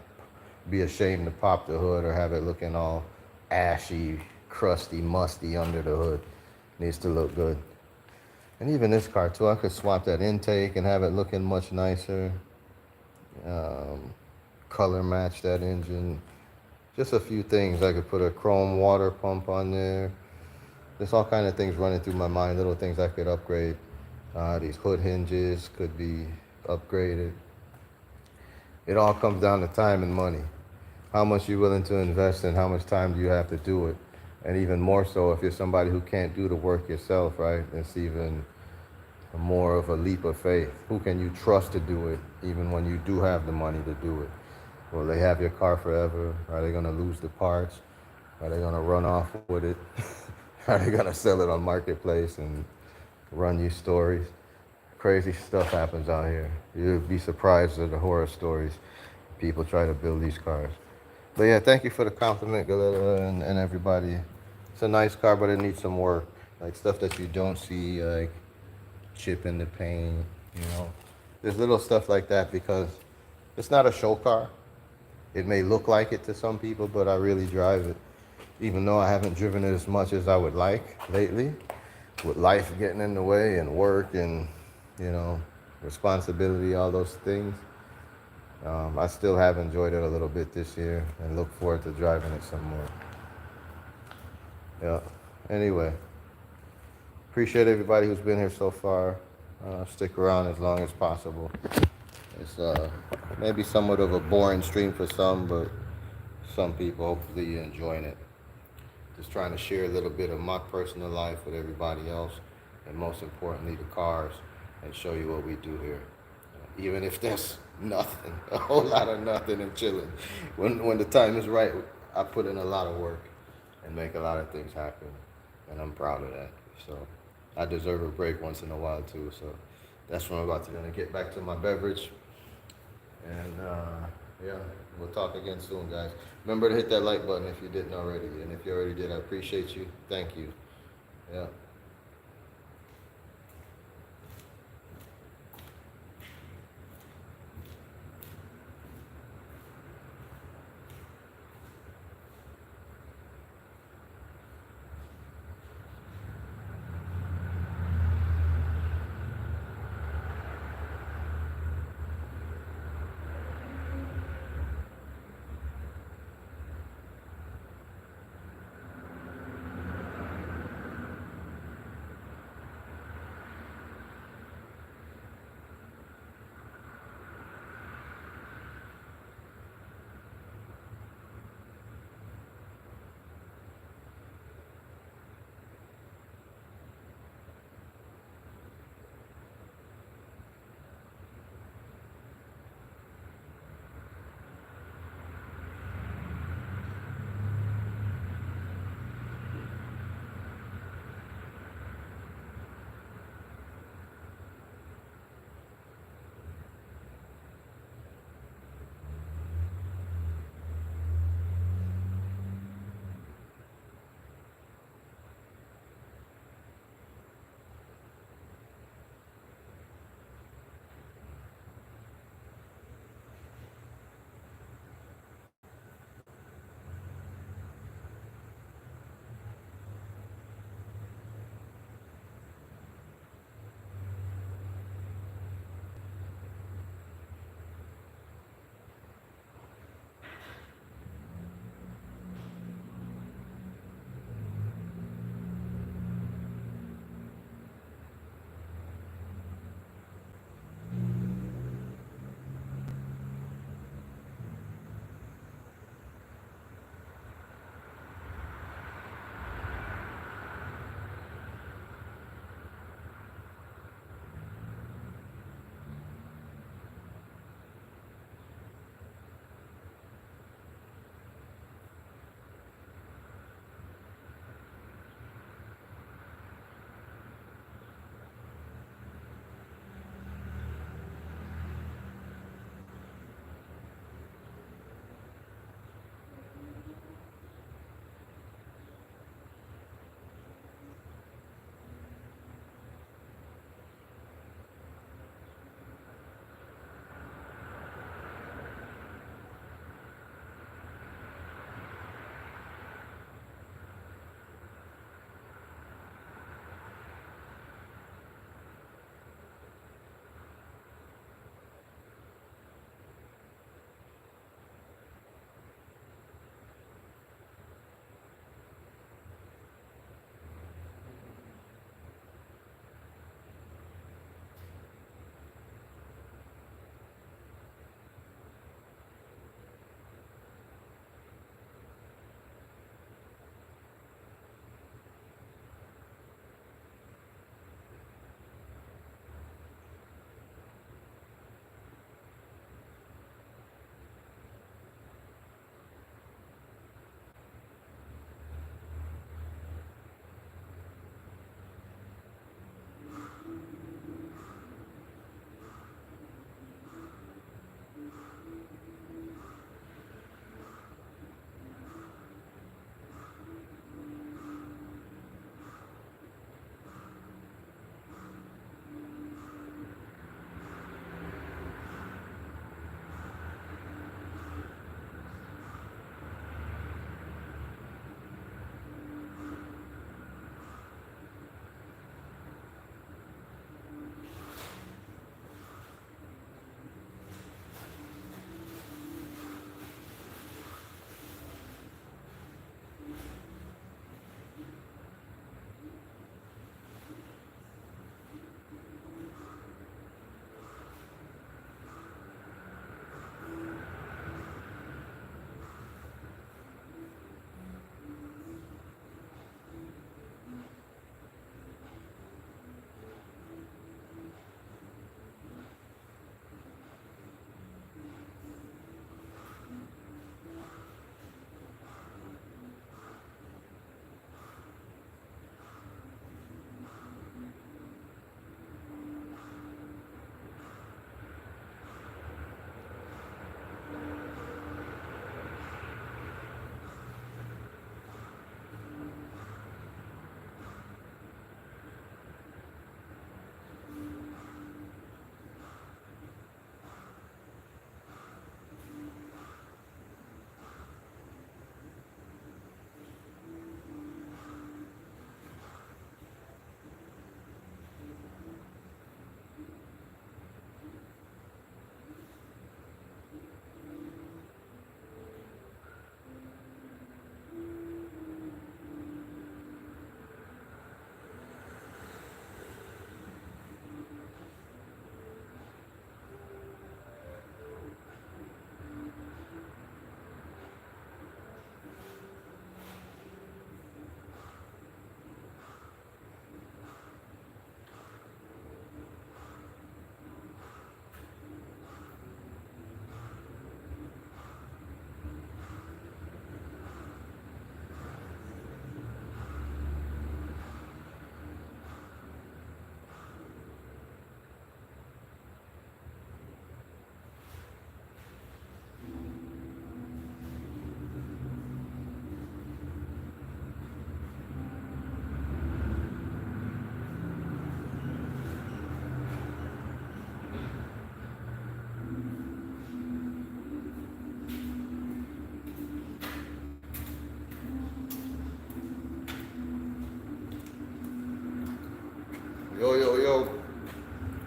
A: be ashamed to pop the hood or have it looking all ashy, crusty, musty under the hood? Needs to look good. And even this car too, I could swap that intake and have it looking much nicer. Color match that engine. Just a few things. I could put a chrome water pump on there. There's all kind of things running through my mind, little things I could upgrade. These hood hinges could be upgraded. It all comes down to time and money. How much you're willing to invest and how much time do you have to do it. And even more so if you're somebody who can't do the work yourself, right? It's even more of a leap of faith. Who can you trust to do it even when you do have the money to do it? Will they have your car forever? Are they going to lose the parts? Are they going to run off with it? Are they going to sell it on Marketplace and run you stories? Crazy stuff happens out here. You'll be surprised at the horror stories people try to build these cars. But yeah, thank you for the compliment, Galera, and everybody. It's a nice car, but it needs some work. Like stuff that you don't see, like chip in the paint, you know. There's little stuff like that because it's not a show car. It may look like it to some people, but I really drive it. Even though I haven't driven it as much as I would like lately, with life getting in the way and work and, you know, responsibility, all those things. I still have enjoyed it a little bit this year and look forward to driving it some more. Yeah. Anyway, appreciate everybody who's been here so far. Stick around as long as possible. It's maybe somewhat of a boring stream for some, but some people, hopefully you're enjoying it. Just trying to share a little bit of my personal life with everybody else, and most importantly, the cars, and show you what we do here. Even if there's nothing, a whole lot of nothing and chilling. When the time is right, I put in a lot of work and make a lot of things happen, and I'm proud of that. So I deserve a break once in a while too. So that's when I'm about to get back to my beverage. And yeah, we'll talk again soon, guys. Remember to hit that like button if you didn't already. And if you already did, I appreciate you. Thank you. Yeah.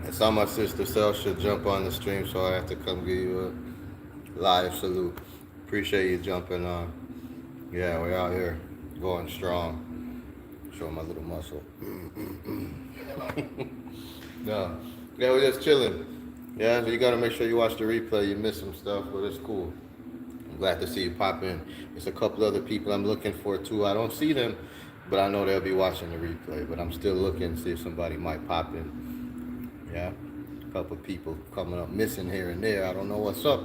A: I saw my sister Cell should jump on the stream, so I have to come give you a live salute. Appreciate you jumping on. Yeah, we're out here going strong. Show my little muscle. No. Yeah, we're just chilling. Yeah, so you gotta make sure you watch the replay. You missed some stuff, but it's cool. I'm glad to see you pop in. There's a couple other people I'm looking for too. I don't see them, but I know they'll be watching the replay. But I'm still looking to see if somebody might pop in. Yeah, a couple people coming up missing here and there. I don't know what's up,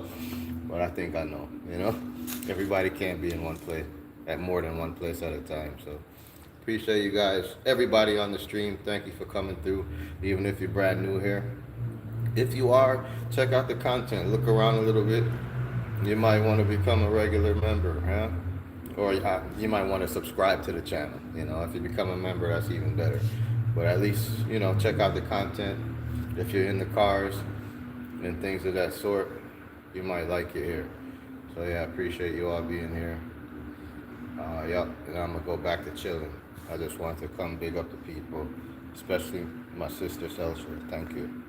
A: but I think I know. You know, everybody can't be in one place at more than one place at a time. So appreciate you guys, everybody on the stream. Thank you for coming through, even if you're brand new here. If you are, check out the content. Look around a little bit. You might want to become a regular member, huh? Or you might want to subscribe to the channel. You know, if you become a member, that's even better. But at least, you know, check out the content. If you're in the cars and things of that sort, you might like it here. So yeah, I appreciate you all being here. Yep, and I'm gonna go back to chilling. I just wanted to come big up the people, especially my sister Celsia. Thank you.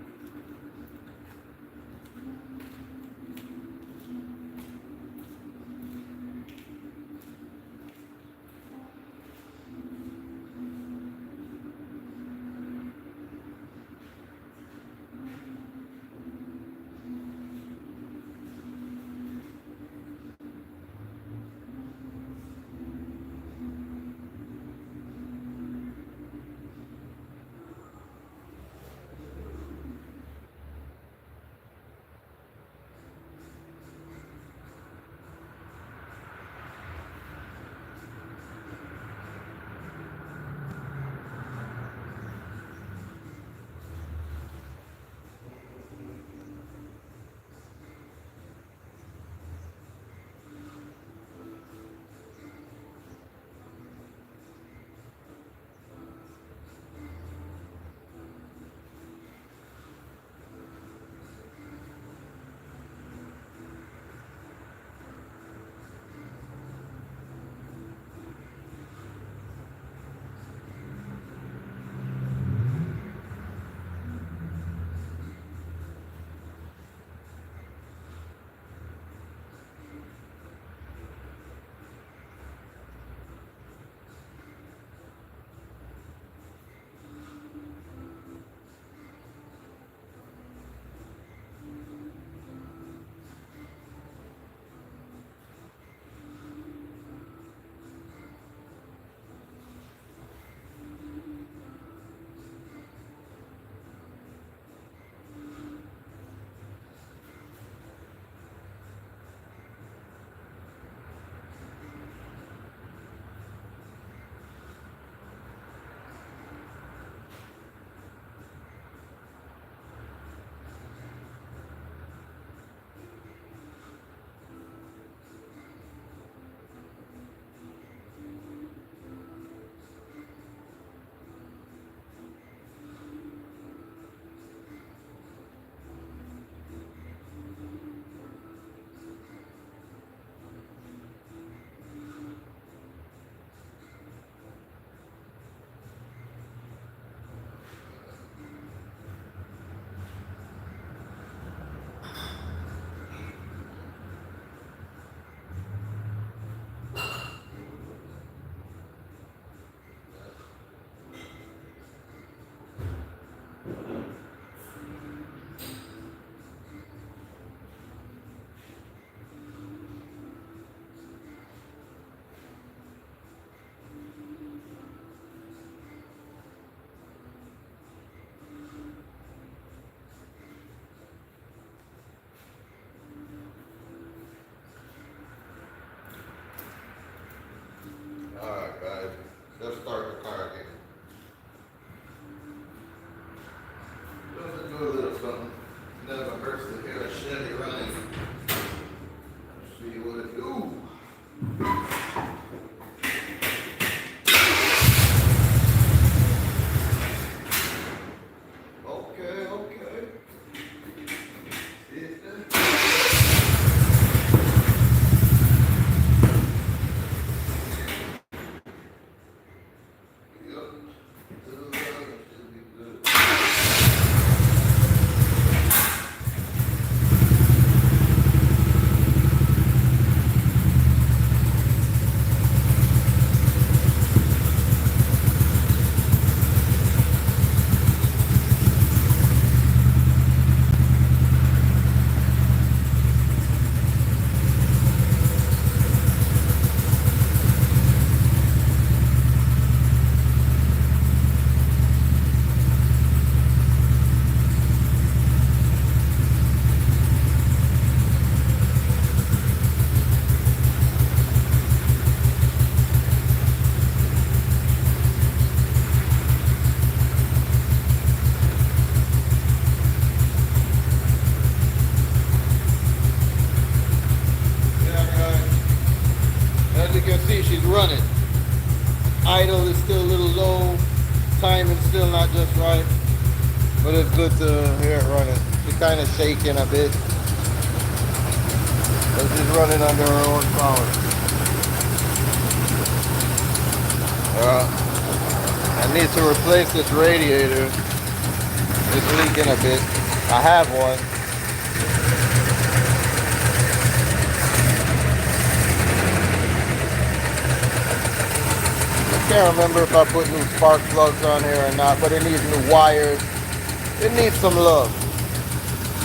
A: Alright guys, let's start the car again. Let's do a little something. Never hurts to hear a Chevy running. Let's see what it do. Okay, okay. idle is still a little low. Timing's still not just right. But it's good to hear it running. She's kind of shaking a bit. But she's running under her own power. I need to replace this radiator. It's leaking a bit. I have one. I can't remember if I put new spark plugs on here or not, but it needs new wires. It needs some love.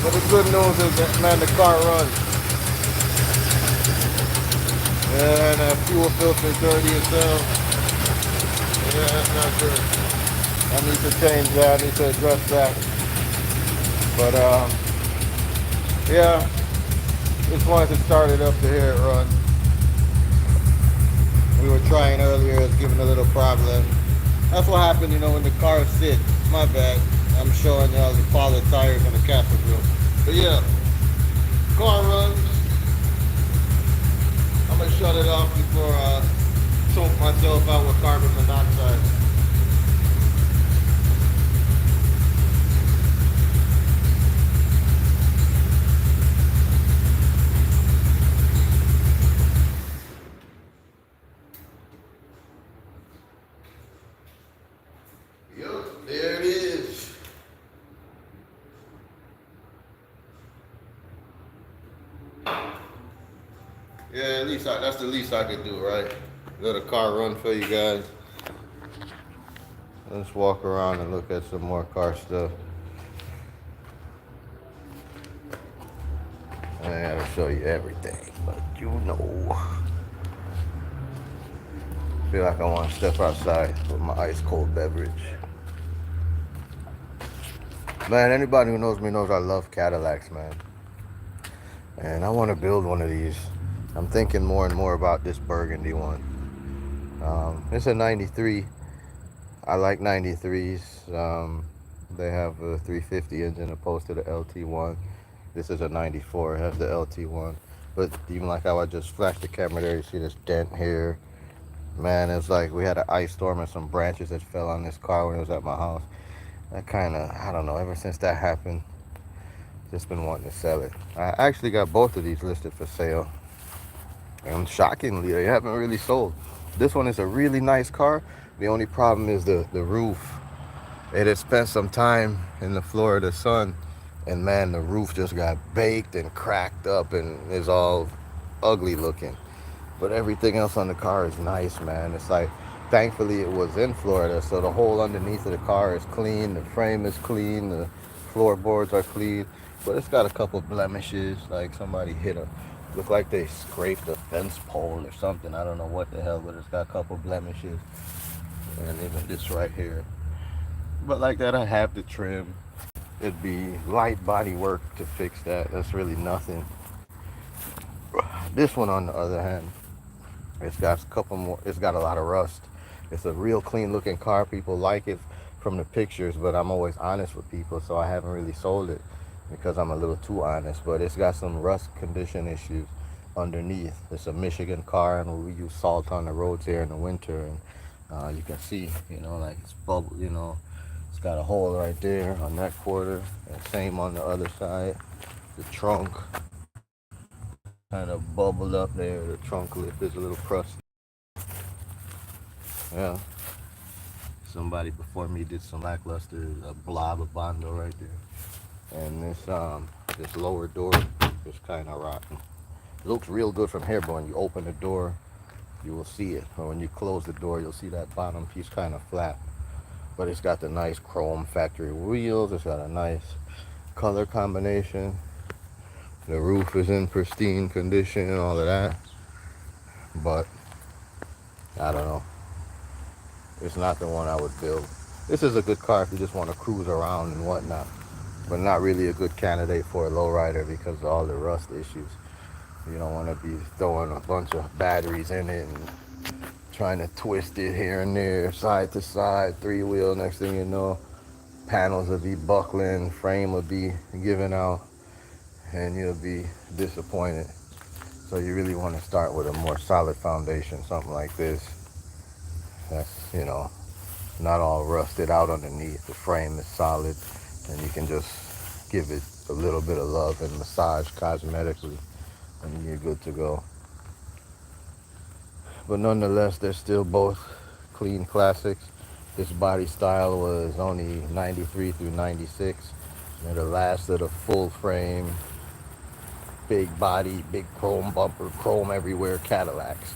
A: But the good news is that, man, the car runs. And that fuel filter dirty as hell. Yeah, that's not good. I need to change that. I need to address that. But yeah, just wanted to start it up to hear it run. We were trying earlier, it's giving a little problem. That's what happened, you know, when the car sits. My bad. I'm showing y'all the poly tires on the castle grill. But yeah, car runs. I'm gonna shut it off before I choke myself out with carbon monoxide. Yup, there it is. Yeah, at least that's the least I could do, right? Let a car run for you guys. Let's walk around and look at some more car stuff. I gotta show you everything, but you know. I feel like I want to step outside with my ice cold beverage. Man, anybody who knows me knows I love Cadillacs, man. And I want to build one of these. I'm thinking more and more about this burgundy one. It's a 93. I like 93s. They have a 350 engine opposed to the LT1. This is a 94. It has the LT1. But even like how I just flashed the camera there, you see this dent here. Man, it's like we had an ice storm and some branches that fell on this car when it was at my house. That kind of, I don't know, ever since that happened, just been wanting to sell it. I actually got both of these listed for sale. And shockingly, they haven't really sold. This one is a really nice car. The only problem is the roof. It had spent some time in the Florida sun, and man, the roof just got baked and cracked up and is all ugly looking. But everything else on the car is nice, man. It's like, thankfully it was in Florida, so the whole underneath of the car is clean, the frame is clean, the floorboards are clean, but it's got a couple blemishes, like somebody look like they scraped a fence pole or something. I don't know what the hell, but it's got a couple blemishes. And even this right here. But like that, I have the trim. It'd be light body work to fix that. That's really nothing. This one, on the other hand, it's got a lot of rust. It's a real clean looking car. People like it from the pictures, but I'm always honest with people, so I haven't really sold it because I'm a little too honest. But it's got some rust condition issues underneath. It's a Michigan car, and we use salt on the roads here in the winter, and you can see, you know, like it's bubble, you know, it's got a hole right there on that quarter, and same on the other side. The trunk kind of bubbled up there. The trunk lip is a little crusty. Yeah, somebody before me did some lackluster, a blob of Bondo right there. And this lower door is kind of rotten. It looks real good from here, but when you open the door, you will see it. Or when you close the door, you'll see that bottom piece kind of flat. But it's got the nice chrome factory wheels. It's got a nice color combination. The roof is in pristine condition and all of that. But I don't know. It's not the one I would build. This is a good car if you just want to cruise around and whatnot, but not really a good candidate for a lowrider because of all the rust issues. You don't want to be throwing a bunch of batteries in it and trying to twist it here and there, side to side, three-wheel. Next thing you know, panels will be buckling, frame will be giving out, and you'll be disappointed. So you really want to start with a more solid foundation, something like this. That's, you know, not all rusted out underneath. The frame is solid, and you can just give it a little bit of love and massage cosmetically, and you're good to go. But nonetheless, they're still both clean classics. This body style was only 93 through 96. They're the last of the full frame, big body, big chrome bumper, chrome everywhere Cadillacs.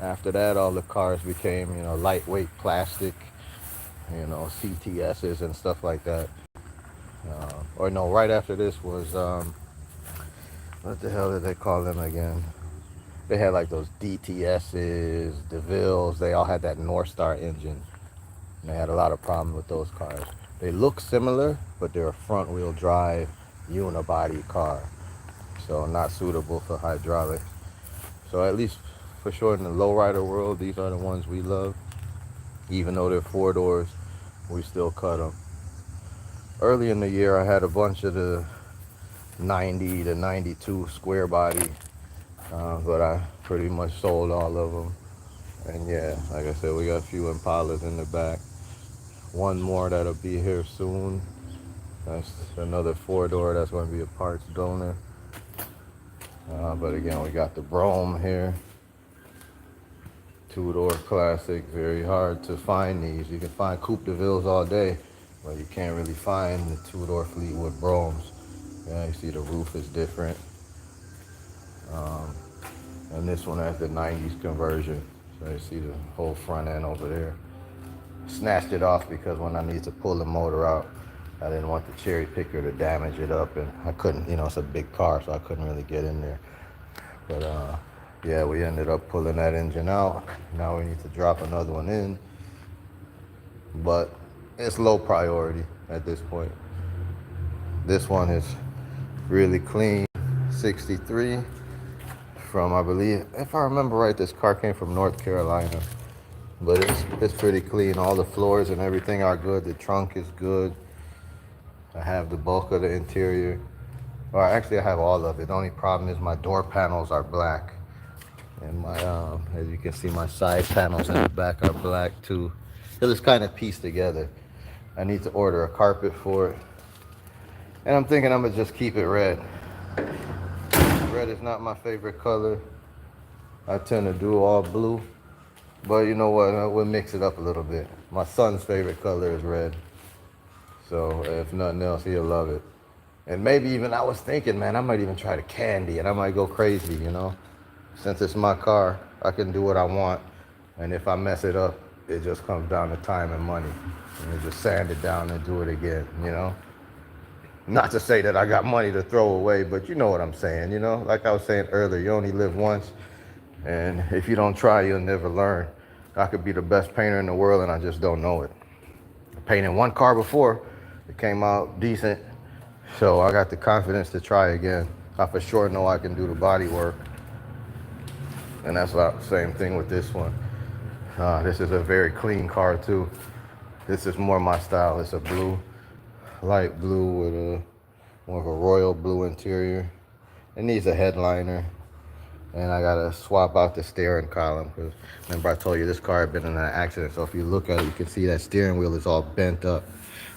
A: After that, all the cars became, you know, lightweight plastic, you know, CTSs and stuff like that. Or no, right after this was, what the hell did they call them again? They had like those DTSs, DeVilles. They all had that North Star engine. And they had a lot of problems with those cars. They look similar, but they're a front wheel drive unibody car. So not suitable for hydraulic. So at least for sure in the lowrider world, these are the ones we love. Even though they're four doors, we still cut them. Early in the year, I had a bunch of the 90 to 92 square body, but I pretty much sold all of them. And yeah, like I said, we got a few Impalas in the back. One more that'll be here soon. That's another four door that's going to be a parts donor. But again, we got the Brougham here. Two-door classic. Very hard to find these. You can find Coupe de Villes all day, but you can't really find the two-door Fleetwood Broughams. Yeah, you see the roof is different. And this one has the 90s conversion. So you see the whole front end over there. Snatched it off because when I need to pull the motor out, I didn't want the cherry picker to damage it up, and I couldn't, you know, it's a big car, so I couldn't really get in there. But yeah, we ended up pulling that engine out. Now we need to drop another one in, but it's low priority at this point. This one is really clean, 63 from, I believe, if I remember right, this car came from North Carolina. But it's pretty clean. All the floors and everything are good. The trunk is good. I have the bulk of the interior. Or actually, I have all of it. The only problem is my door panels are black. And my, as you can see, my side panels in the back are black too. So it's kind of pieced together. I need to order a carpet for it. And I'm thinking I'm gonna just keep it red. Red is not my favorite color. I tend to do all blue. But you know what, we'll mix it up a little bit. My son's favorite color is red. So if nothing else, he'll love it. And maybe even, I was thinking, man, I might even try the candy and I might go crazy, you know? Since it's my car, I can do what I want. And if I mess it up, it just comes down to time and money. And you just sand it down and do it again, you know? Not to say that I got money to throw away, but you know what I'm saying, you know? Like I was saying earlier, you only live once. And if you don't try, you'll never learn. I could be the best painter in the world and I just don't know it. I painted one car before, it came out decent. So I got the confidence to try again. I for sure know I can do the body work. And that's about the same thing with this one. This is a very clean car too. This is more my style. It's a blue, light blue with a more of a royal blue interior. It needs a headliner. And I gotta swap out the steering column because remember I told you this car had been in an accident. So if you look at it, you can see that steering wheel is all bent up.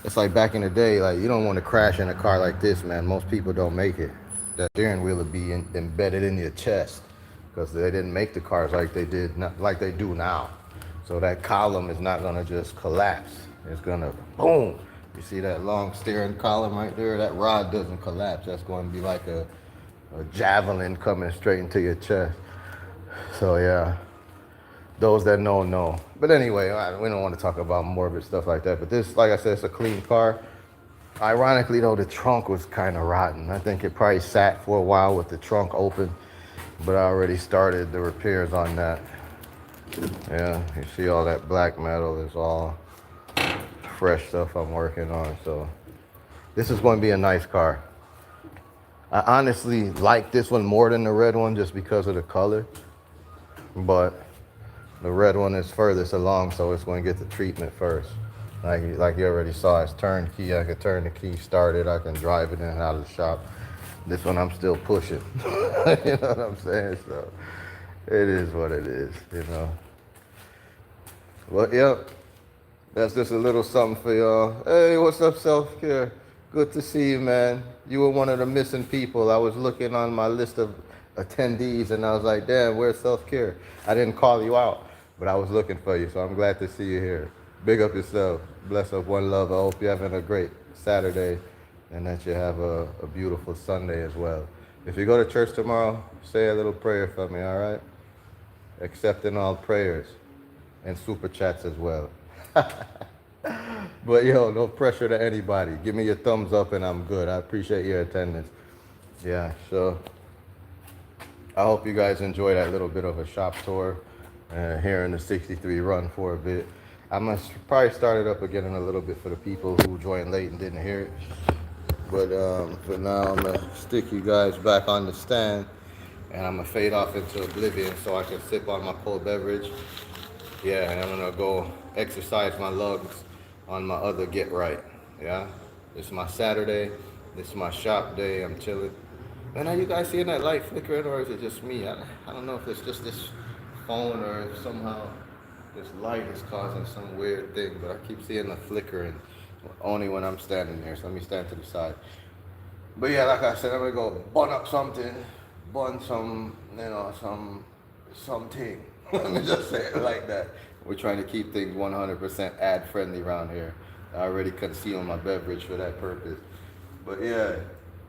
A: It's like back in the day, like you don't want to crash in a car like this, man. Most people don't make it. That steering wheel would be embedded in your chest because they didn't make the cars like they did, not like they do now. So that column is not gonna just collapse. It's gonna boom. You see that long steering column right there? That rod doesn't collapse. That's going to be like a javelin coming straight into your chest. So yeah, those that know. But anyway, we don't want to talk about morbid stuff like that. But this, like I said, it's a clean car. Ironically though, the trunk was kind of rotten. I think it probably sat for a while with the trunk open, but I already started the repairs on that. Yeah, you see all that black metal is all fresh stuff I'm working on. So this is going to be a nice car. I honestly like this one more than the red one just because of the color, but the red one is furthest along, so it's going to get the treatment first. Like you already saw, it's turnkey. I can turn the key, start it, I can drive it in and out of the shop. This one I'm still pushing. You know what I'm saying? So it is what it is, you know. Well, yeah, that's just a little something for y'all. Hey, what's up, self-care? Good to see you, man. You were one of the missing people. I was looking on my list of attendees and I was like, damn, where's self-care? I didn't call you out, but I was looking for you, so I'm glad to see you here. Big up yourself. Bless up, one love. I hope you're having a great Saturday and that you have a beautiful Sunday as well. If you go to church tomorrow, say a little prayer for me, all right? Accepting all prayers and super chats as well. But yo, no pressure to anybody. Give me your thumbs up and I'm good. I appreciate your attendance. Yeah, so I hope you guys enjoy that little bit of a shop tour here in the 63 run for a bit. I must probably start it up again in a little bit for the people who joined late and didn't hear it. But for now, I'm gonna stick you guys back on the stand and I'm gonna fade off into oblivion so I can sip on my cold beverage. Yeah, and I'm gonna go exercise my lugs on my other get right. Yeah, it's my Saturday. This is my shop day. I'm chilling. Man, are you guys seeing that light flickering, or is it just me? I don't know if it's just this phone or if somehow this light is causing some weird thing, but I keep seeing the flickering only when I'm standing there. So let me stand to the side. But yeah, like I said, I'm gonna go bun up something, bun some, something. Let me just say it like that. We're trying to keep things 100% ad friendly around here. I already conceal my beverage for that purpose. But yeah,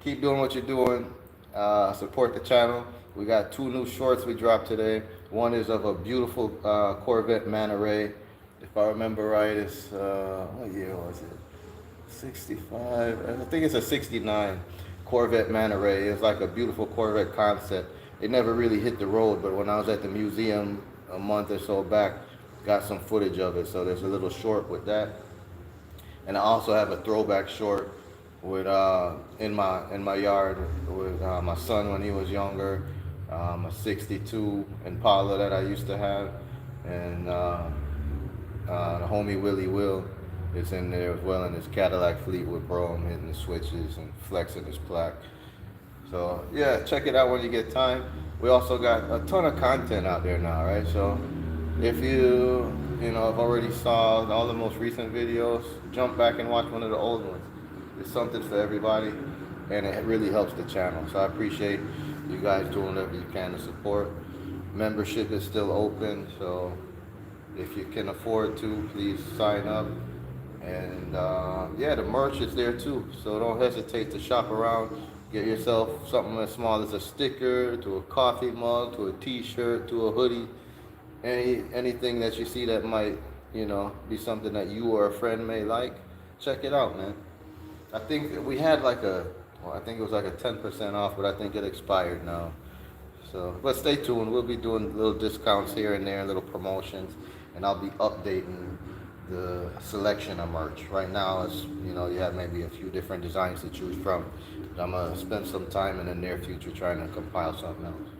A: keep doing what you're doing. Support the channel. We got 2 new shorts we dropped today. One is of a beautiful Corvette Manta Ray. If I remember right, it's, what year was it? 65, I think it's a 69 Corvette Manta Ray. It's like a beautiful Corvette concept. It never really hit the road, but when I was at the museum a month or so back, got some footage of it. So there's a little short with that. And I also have a throwback short with in my yard with my son when he was younger, a 62 Impala that I used to have, and the homie Willie Will is in there as well in his Cadillac fleet with Bro hitting the switches and flexing his plaque. So yeah, check it out when you get time. We also got a ton of content out there now, right? So if you have already saw all the most recent videos, jump back and watch one of the old ones. It's something for everybody, and it really helps the channel. So I appreciate you guys doing whatever you can to support. Membership is still open, so if you can afford to, please sign up. And yeah, the merch is there too, so don't hesitate to shop around. Get yourself something as small as a sticker, to a coffee mug, to a t-shirt, to a hoodie. Anything that you see that might, be something that you or a friend may like, check it out, man. I think we had I think it was like a 10% off, but I think it expired now. So, but stay tuned. We'll be doing little discounts here and there, little promotions, and I'll be updating the selection of merch. Right now, it's, you have maybe a few different designs to choose from. But I'm gonna spend some time in the near future trying to compile something else.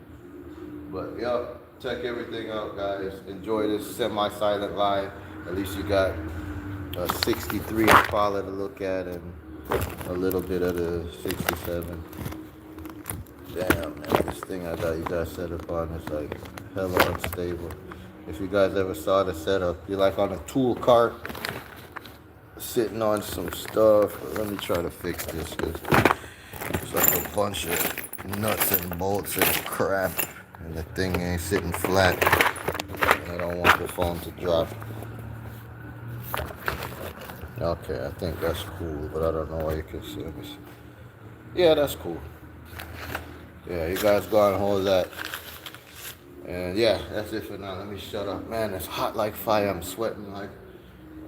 A: But yeah, check everything out, guys. Enjoy this semi-silent live. At least you got a 63 Impala to look at and a little bit of the 67. Damn, man, this thing I got you guys set up on is like hella unstable. If you guys ever saw the setup, you're like on a tool cart, sitting on some stuff. Let me try to fix this, because it's like a bunch of nuts and bolts and crap, and the thing ain't sitting flat. And I don't want the phone to drop. Okay, I think that's cool, but I don't know why you can see this. Yeah, that's cool. Yeah, you guys go and hold that. And yeah, that's it for now. Let me shut up. Man, it's hot like fire. I'm sweating like,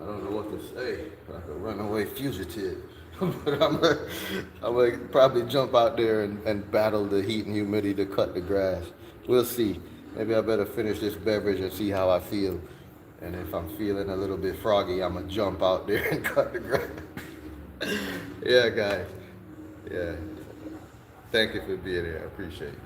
A: I don't know what to say, like a runaway fugitive. But I'm gonna probably jump out there and battle the heat and humidity to cut the grass. We'll see. Maybe I better finish this beverage and see how I feel. And if I'm feeling a little bit froggy, I'm gonna jump out there and cut the grass. Yeah, guys. Yeah. Thank you for being here. I appreciate it.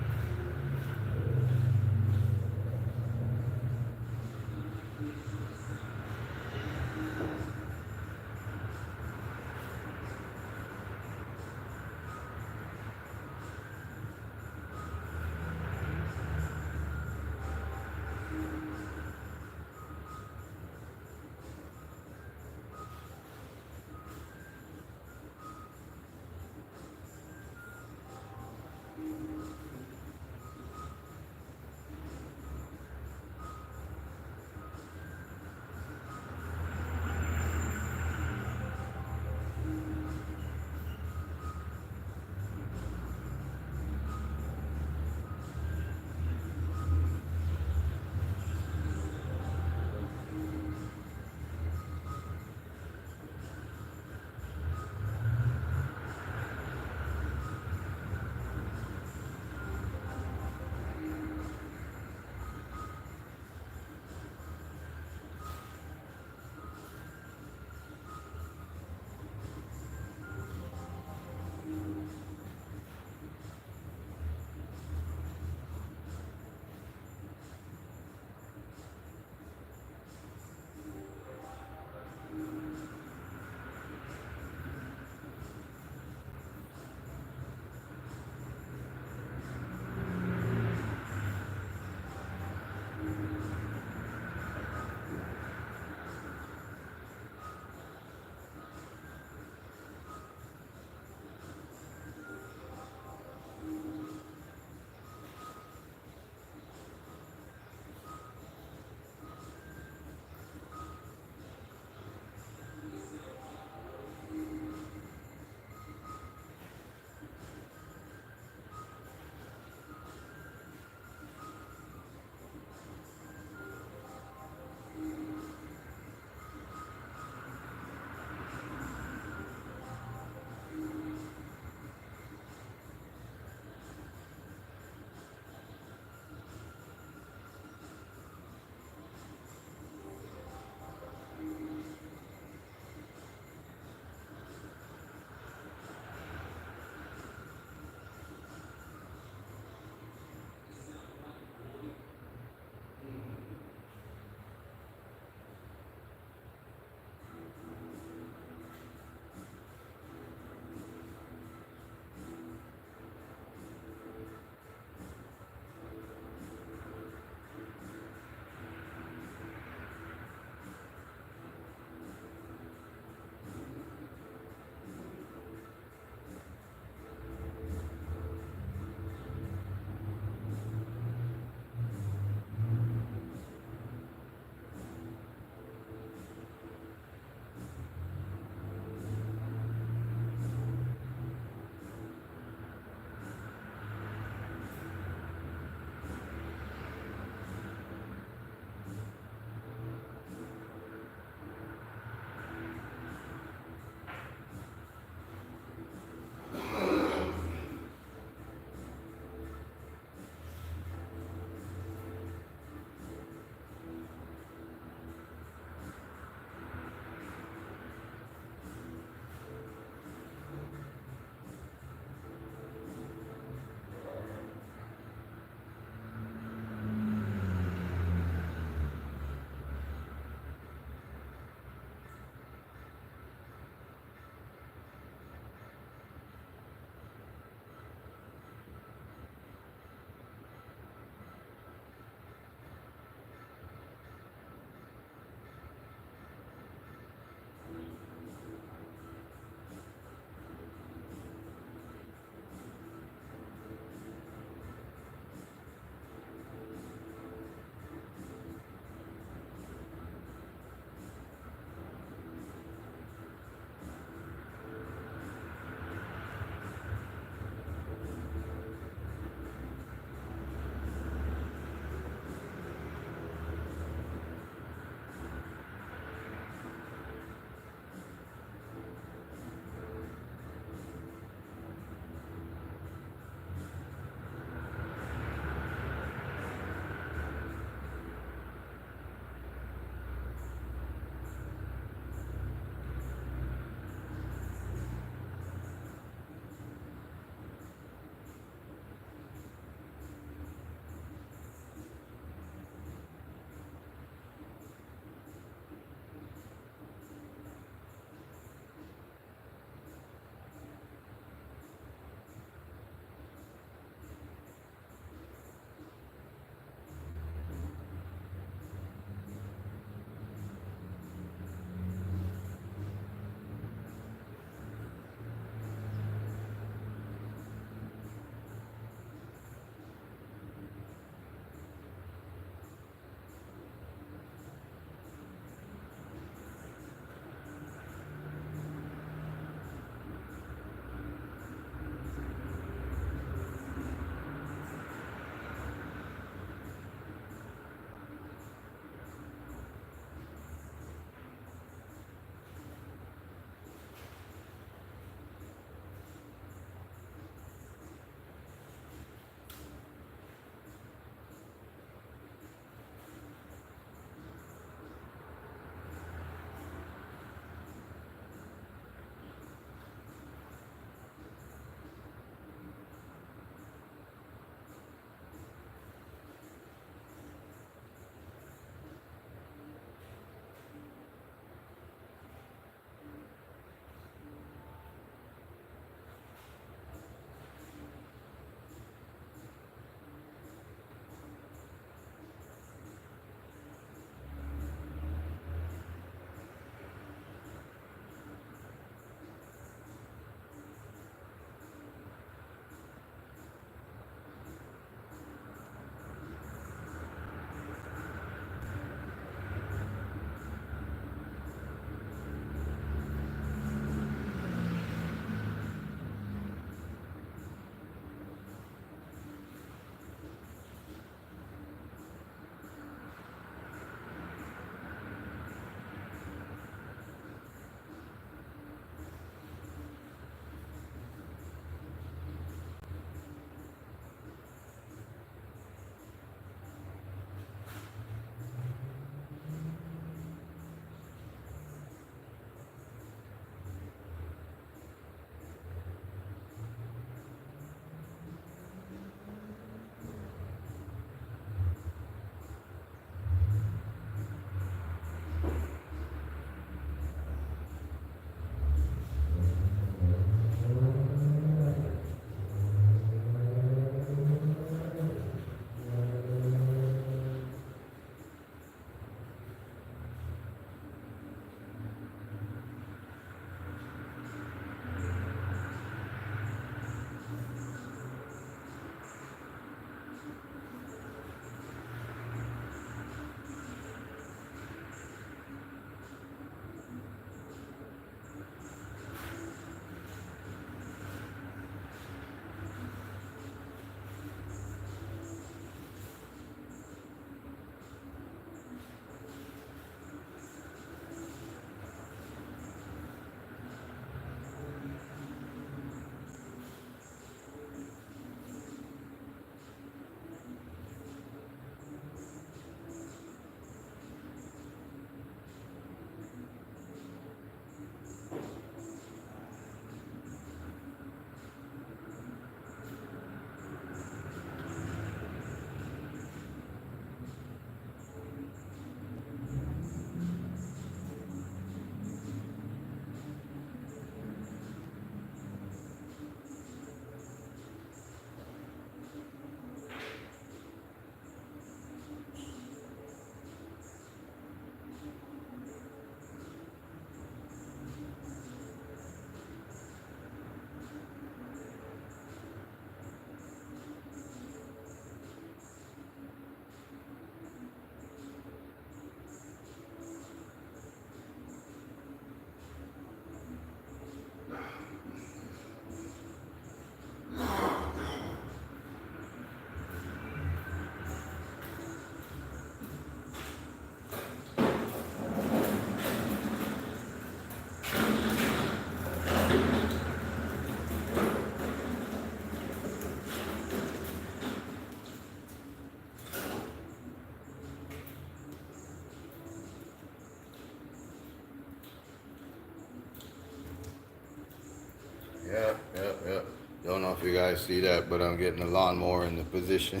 A: Yeah. Don't know if you guys see that, but I'm getting the lawnmower in the position.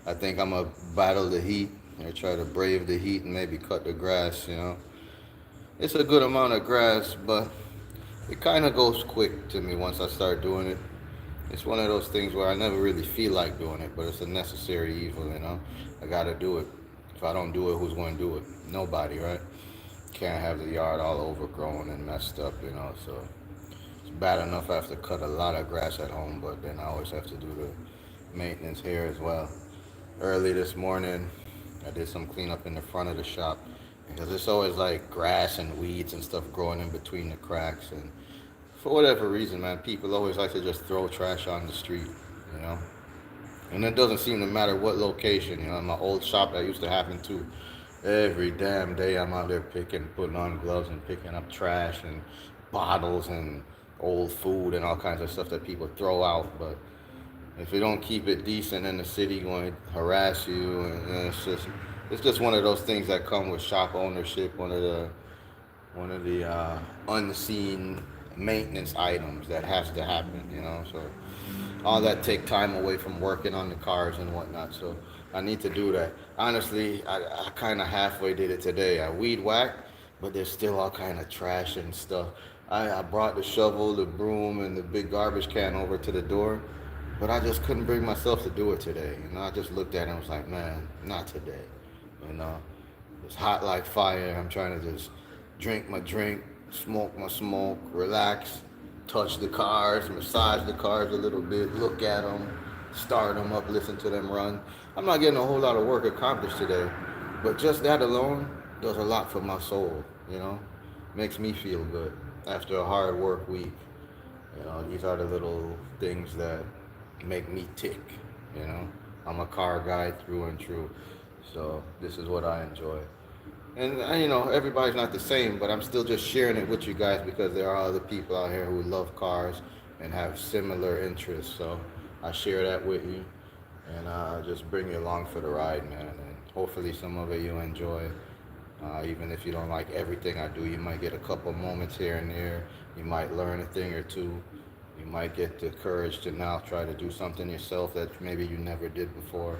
A: I think I'm gonna battle the heat or try to brave the heat and maybe cut the grass, you know. It's a good amount of grass, but it kind of goes quick to me once I start doing it. It's one of those things where I never really feel like doing it, but it's a necessary evil, you know. I gotta do it. If I don't do it, who's going to do it? Nobody, right? Can't have the yard all overgrown and messed up, you know. So it's bad enough I have to cut a lot of grass at home, but then I always have to do the maintenance here as well. Early this morning, I did some cleanup in the front of the shop because it's always like grass and weeds and stuff growing in between the cracks. And for whatever reason, man, people always like to just throw trash on the street, you know. And it doesn't seem to matter what location, you know. In my old shop, that used to happen too. Every damn day, I'm out there putting on gloves and picking up trash and bottles and old food and all kinds of stuff that people throw out. But if you don't keep it decent in the city, going to harass you, and it's just one of those things that come with shop ownership. One of the unseen maintenance items that has to happen, you know. So all that take time away from working on the cars and whatnot. So I need to do that. Honestly, I kind of halfway did it today. I weed whacked, but there's still all kind of trash and stuff. I brought the shovel, the broom, and the big garbage can over to the door, but I just couldn't bring myself to do it today. You know, I just looked at it and was like, man, not today. You know, it's hot like fire. I'm trying to just drink my drink, smoke my smoke, relax, touch the cars, massage the cars a little bit, look at them, start them up, listen to them run. I'm not getting a whole lot of work accomplished today, but just that alone does a lot for my soul, you know? Makes me feel good after a hard work week. You know, these are the little things that make me tick, you know? I'm a car guy through and through, so this is what I enjoy. And you know, everybody's not the same, but I'm still just sharing it with you guys because there are other people out here who love cars and have similar interests. So I share that with you, and just bring you along for the ride, man. And hopefully some of it you enjoy. Even if you don't like everything I do, you might get a couple moments here and there. You might learn a thing or two. You might get the courage to now try to do something yourself that maybe you never did before.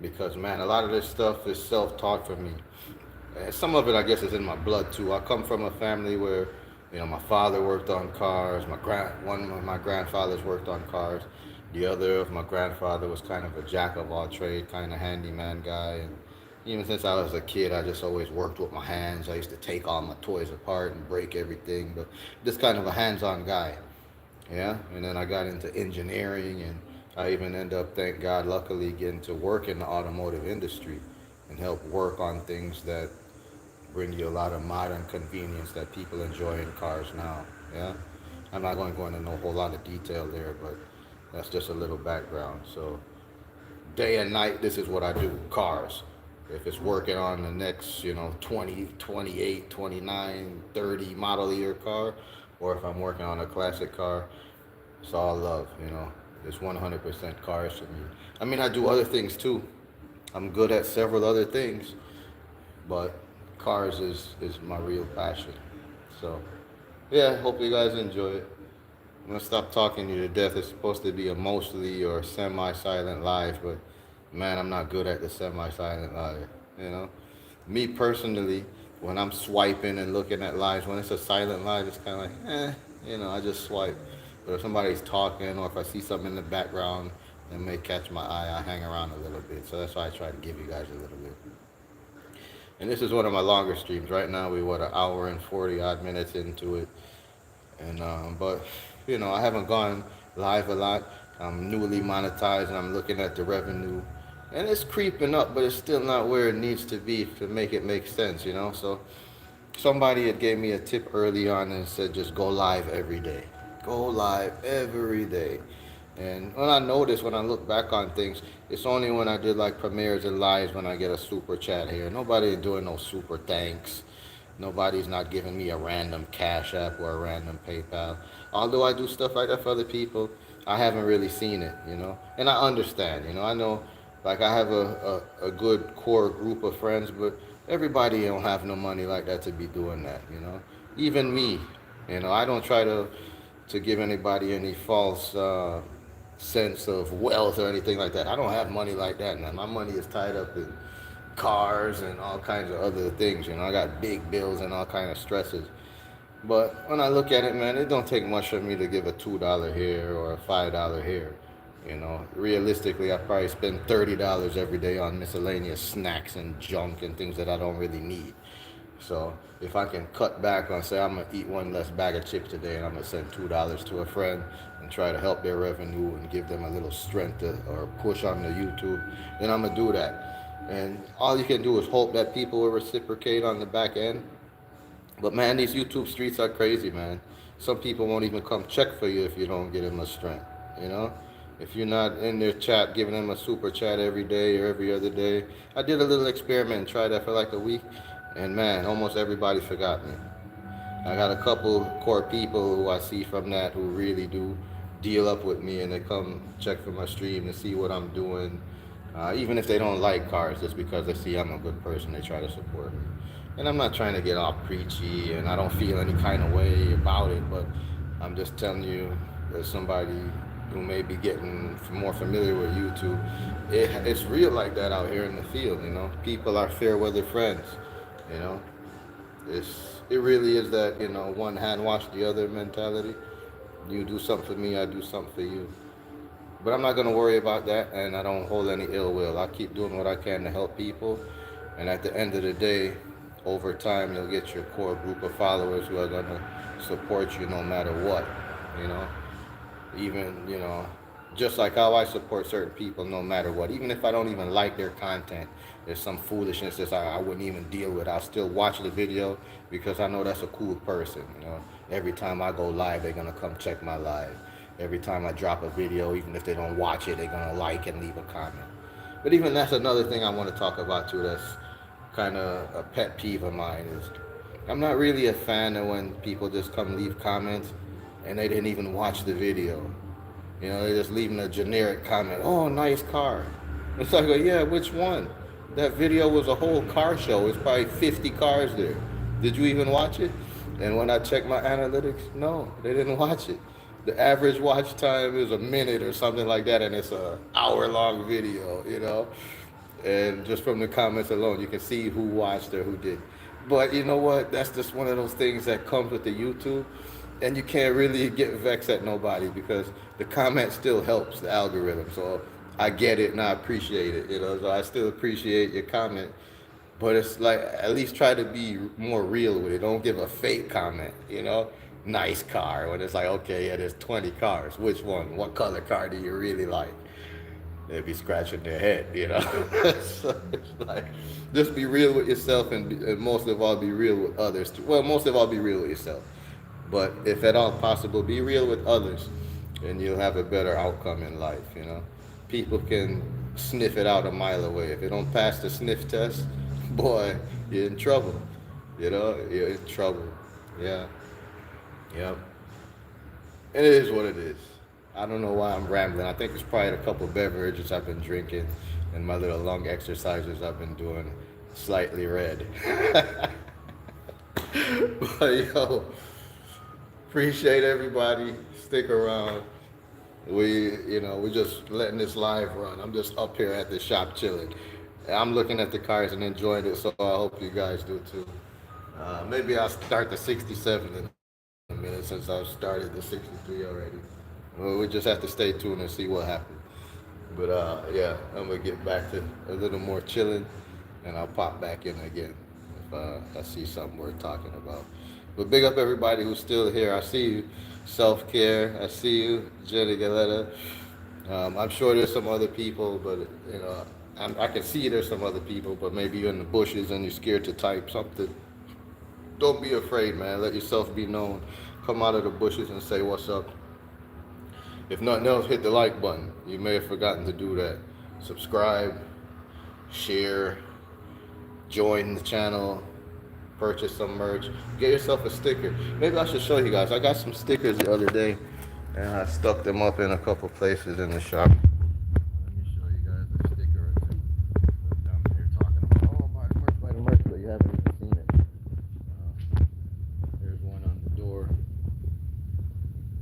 A: Because man, a lot of this stuff is self-taught for me. Some of it, I guess, is in my blood too. I come from a family where, you know, my father worked on cars. One of my grandfathers worked on cars. The other of my grandfather was kind of a jack of all trades, kind of handyman guy. And even since I was a kid, I just always worked with my hands. I used to take all my toys apart and break everything, but just kind of a hands-on guy. Yeah. And then I got into engineering, and I even ended up, thank God, luckily getting to work in the automotive industry and help work on things that bring you a lot of modern convenience that people enjoy in cars now. Yeah, I'm not going to go into a whole lot of detail there, but that's just a little background. So day and night, this is what I do, cars. If it's working on the next, you know, 20, 28, 29, 30 model year car, or if I'm working on a classic car, it's all love, you know. It's 100% cars to me. I mean, I do other things too. I'm good at several other things, but cars is my real passion. So yeah, hope you guys enjoy it. I'm gonna stop talking you to death. It's supposed to be a mostly or semi-silent live, but man, I'm not good at the semi-silent live. You know, me personally, when I'm swiping and looking at lives, when it's a silent live, it's kind of like, you know, I just swipe. But if somebody's talking or if I see something in the background that may catch my eye, I hang around a little bit. So that's why I try to give you guys a little bit. And this is one of my longer streams. Right now, we're an hour and 40 odd minutes into it. And but you know, I haven't gone live a lot. I'm newly monetized, and I'm looking at the revenue, and it's creeping up, but it's still not where it needs to be to make it make sense. You know, so somebody had gave me a tip early on and said just go live every day. Go live every day. And when I notice, when I look back on things, it's only when I did like premieres and lives when I get a super chat here. Nobody is doing no super thanks. Nobody's not giving me a random Cash App or a random PayPal. Although I do stuff like that for other people, I haven't really seen it, you know. And I understand, you know. I know, like I have a good core group of friends, but everybody don't have no money like that to be doing that, you know. Even me, you know. I don't try to to give anybody any false sense of wealth or anything like that. I don't have money like that, man. My money is tied up in cars and all kinds of other things. You know, I got big bills and all kinds of stresses. But when I look at it, man, it don't take much for me to give a $2 here or a $5 here. You know, realistically, I probably spend $30 every day on miscellaneous snacks and junk and things that I don't really need. So if I can cut back on, say, I'm gonna eat one less bag of chips today, and I'm gonna send $2 to a friend and try to help their revenue and give them a little strength or push on the YouTube, then I'm gonna do that. And all you can do is hope that people will reciprocate on the back end. But man, these YouTube streets are crazy, man. Some people won't even come check for you if you don't give them a strength. You know, if you're not in their chat, giving them a super chat every day or every other day. I did a little experiment and tried that for like a week, and man, almost everybody forgot me. I got a couple core people who I see from that who really do deal up with me, and they come check for my stream to see what I'm doing. Even if they don't like cars, just because they see I'm a good person, they try to support me. And I'm not trying to get all preachy, and I don't feel any kind of way about it, but I'm just telling you, as somebody who may be getting more familiar with YouTube, it's real like that out here in the field. You know, people are fair weather friends. You know, it really is that, you know, one hand wash the other mentality. You do something for me, I do something for you. But I'm not gonna worry about that, and I don't hold any ill will. I keep doing what I can to help people, and at the end of the day, over time, you'll get your core group of followers who are gonna support you no matter what. You know, even, you know, just like how I support certain people no matter what. Even if I don't even like their content, there's some foolishness that I wouldn't even deal with. I'll still watch the video because I know that's a cool person. You know, every time I go live, they're gonna come check my live. Every time I drop a video, even if they don't watch it, they're gonna like and leave a comment. But even that's another thing I want to talk about too. That's kind of a pet peeve of mine, is I'm not really a fan of when people just come leave comments and they didn't even watch the video. You know, they're just leaving a generic comment. Oh, nice car. It's like, yeah, which one? That video was a whole car show. It's probably 50 cars there. Did you even watch it? And when I check my analytics, no, they didn't watch it. The average watch time is a minute or something like that, and it's an hour-long video, you know? And just from the comments alone, you can see who watched or who did. But you know what? That's just one of those things that comes with the YouTube. And you can't really get vexed at nobody because the comment still helps the algorithm. So I get it and I appreciate it, you know? So I still appreciate your comment. But it's like, at least try to be more real with it. Don't give a fake comment, you know? Nice car. When it's like, okay, yeah, there's 20 cars. Which one? What color car do you really like? They'd be scratching their head, you know? So it's like, just be real with yourself, and most of all, be real with others too. Well, most of all, be real with yourself. But if at all possible, be real with others, and you'll have a better outcome in life, you know? People can sniff it out a mile away. If they don't pass the sniff test, boy, you're in trouble. You know, you're in trouble. Yeah. Yep. And it is what it is. I don't know why I'm rambling. I think it's probably a couple beverages I've been drinking and my little lung exercises I've been doing. Slightly red. But yo, appreciate everybody. Stick around. We're just letting this live run. I'm just up here at the shop chilling. I'm looking at the cars and enjoying it, so I hope you guys do too. Maybe I'll start the 67 in a minute since I've started the 63 already. Well, we just have to stay tuned and see what happens. But yeah, I'm gonna get back to a little more chilling, and I'll pop back in again if I see something worth talking about. But big up everybody who's still here. I see you, Self-Care. I see you, Jenny Galetta. I'm sure there's some other people, but you know, I can see there's some other people, but maybe you're in the bushes and you're scared to type something. Don't be afraid, man. Let yourself be known. Come out of the bushes and say what's up. If nothing else, hit the like button. You may have forgotten to do that. Subscribe, share, join the channel, purchase some merch, get yourself a sticker. Maybe I should show you guys. I got some stickers the other day, and I stuck them up in a couple places in the shop. Let me show you guys a sticker or two. Down there talking about, oh, buy the merch, but you haven't even seen it. There's one on the door.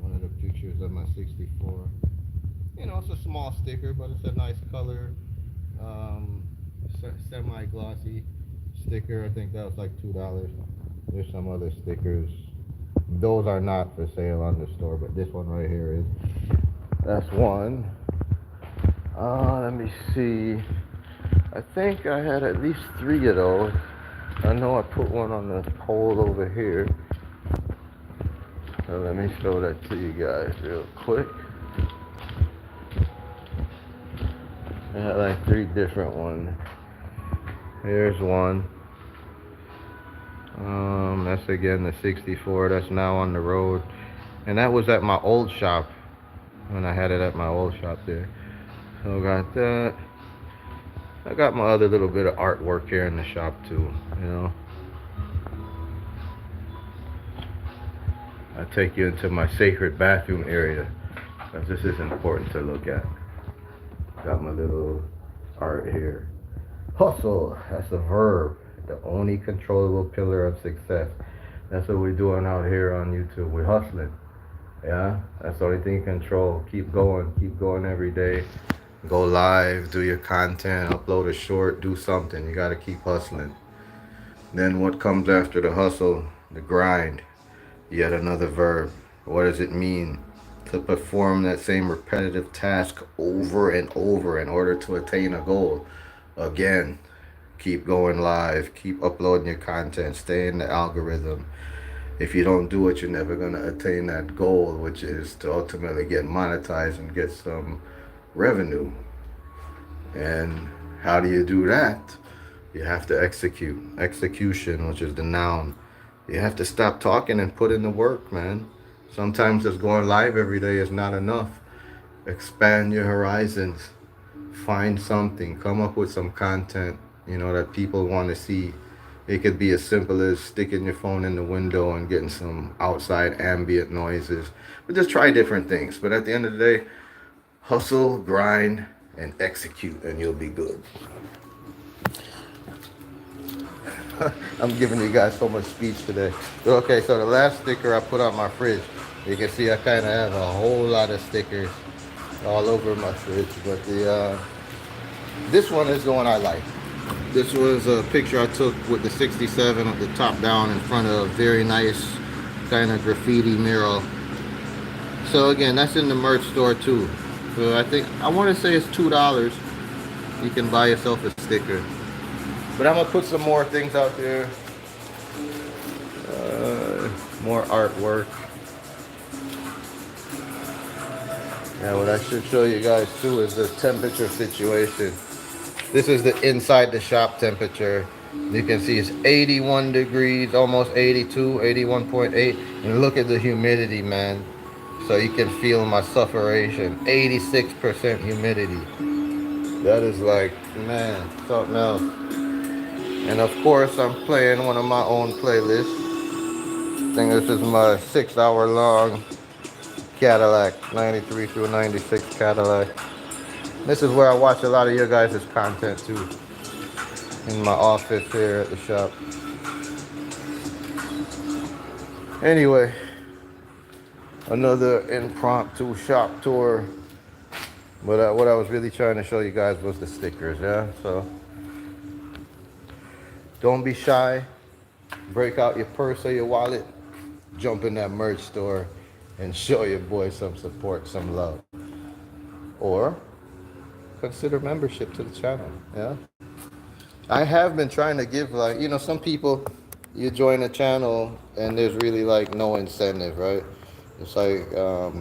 A: One of 64. You know, it's a small sticker, but it's a nice color, um, semi-glossy sticker. I think that was like $2. There's some other stickers. Those are not for sale on the store, but this one right here is. That's one. Let me see. I think I had at least 3 of those. I know I put one on the pole over here. So let me show that to you guys real quick. I had like 3 different ones. Here's one. That's again the 64. That's now on the road. And that was at my old shop. When I had it at my old shop there. So I got that. I got my other little bit of artwork here in the shop too, you know. I take you into my sacred bathroom area because this is important to look at. Got my little art here. Hustle, that's a verb. The only controllable pillar of success. That's what we're doing out here on YouTube. We're hustling. Yeah, that's the only thing you control. Keep going every day. Go live, do your content, upload a short, do something. You gotta keep hustling. Then what comes after the hustle? The grind. Yet another verb. What does it mean? To perform that same repetitive task over and over in order to attain a goal. Again, keep going live, keep uploading your content, stay in the algorithm. If you don't do it, you're never going to attain that goal, which is to ultimately get monetized and get some revenue. And how do you do that? You have to execute. Execution, which is the noun. You have to stop talking and put in the work, man. Sometimes just going live every day is not enough. Expand your horizons. Find something. Come up with some content, you know, that people want to see. It could be as simple as sticking your phone in the window and getting some outside ambient noises. But just try different things. But at the end of the day, hustle, grind, and execute, and you'll be good. I'm giving you guys so much speech today. Okay, so the last sticker I put on my fridge, you can see I kind of have a whole lot of stickers all over my fridge. But this one is the one I like. This was a picture I took with the 67 at the top down in front of a very nice kind of graffiti mural. So again, that's in the merch store too. So I want to say it's $2. You can buy yourself a sticker. But I'm gonna put some more things out there. More artwork. Yeah, what I should show you guys too is the temperature situation. This is the inside the shop temperature. You can see it's 81 degrees, almost 82, 81.8. And look at the humidity, man. So you can feel my suffocation. 86% humidity. That is like, man, something else. And of course, I'm playing one of my own playlists. I think this is my 6-hour long Cadillac, 93 through 96 Cadillac. This is where I watch a lot of your guys' content too. In my office here at the shop. Anyway, another impromptu shop tour. But what I was really trying to show you guys was the stickers, yeah? So, don't be shy. Break out your purse or your wallet. Jump in that merch store and show your boy some support, some love. Or consider membership to the channel, yeah? I have been trying to give, like, you know, some people, you join a channel and there's really like no incentive, right? It's like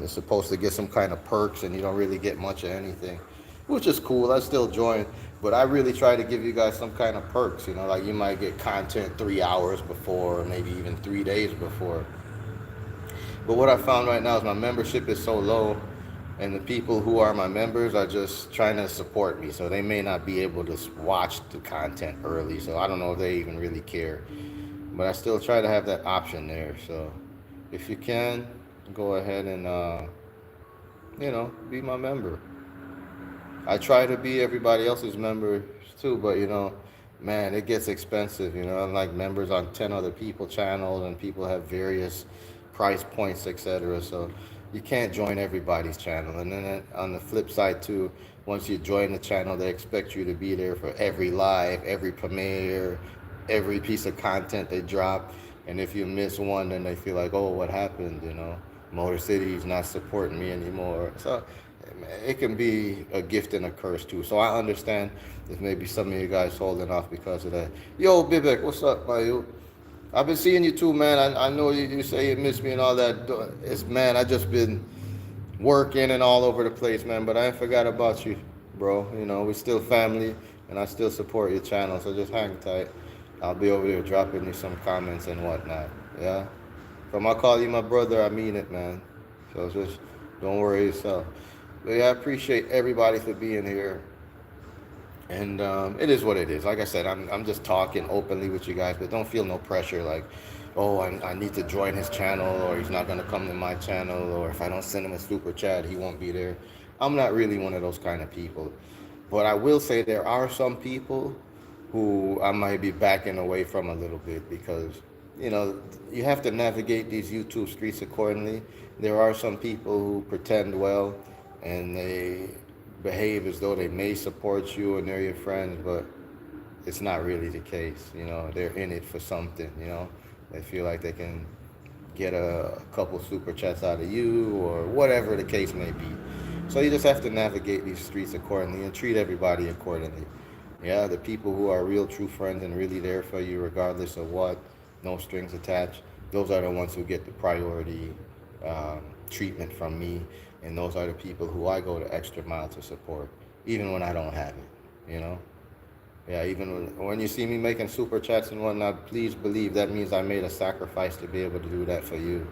A: it's supposed to get some kind of perks and you don't really get much of anything, which is cool. I still join, but I really try to give you guys some kind of perks, you know, like you might get content 3 hours before, or maybe even 3 days before. But what I found right now is my membership is so low, and the people who are my members are just trying to support me, so they may not be able to watch the content early, so I don't know if they even really care. But I still try to have that option there. So if you can, go ahead and you know, be my member. I try to be everybody else's members too, but you know, man, it gets expensive, you know. I'm like members on 10 other people channels, and people have various price points, etc. So you can't join everybody's channel. And then on the flip side too, once you join the channel, they expect you to be there for every live, every premiere, every piece of content they drop. And if you miss one, then they feel like, oh, what happened? You know, Motor City's not supporting me anymore. So it can be a gift and a curse too. So I understand if maybe some of you guys holding off because of that. Yo, Bibek, what's up, my? I've been seeing you too, man. I know you say you miss me and all that. It's man, I just been working and all over the place, man. But I ain't forgot about you, bro. You know, we still family, and I still support your channel. So just hang tight. I'll be over there dropping you some comments and whatnot. Yeah. From I call you my brother, I mean it, man. So just don't worry yourself. But yeah, I appreciate everybody for being here. And it is what it is. Like I said, I'm just talking openly with you guys, but don't feel no pressure like, oh, I need to join his channel, or he's not going to come to my channel, or if I don't send him a super chat, he won't be there. I'm not really one of those kind of people. But I will say there are some people who I might be backing away from a little bit because, you know, you have to navigate these YouTube streets accordingly. There are some people who pretend well and they behave as though they may support you and they're your friends, but it's not really the case. You know, they're in it for something. You know, they feel like they can get a couple super chats out of you or whatever the case may be. So you just have to navigate these streets accordingly and treat everybody accordingly. Yeah, the people who are real true friends and really there for you regardless of what, no strings attached, those are the ones who get the priority treatment from me. And those are the people who I go the extra mile to support, even when I don't have it, you know? Yeah, even when you see me making super chats and whatnot, please believe that means I made a sacrifice to be able to do that for you.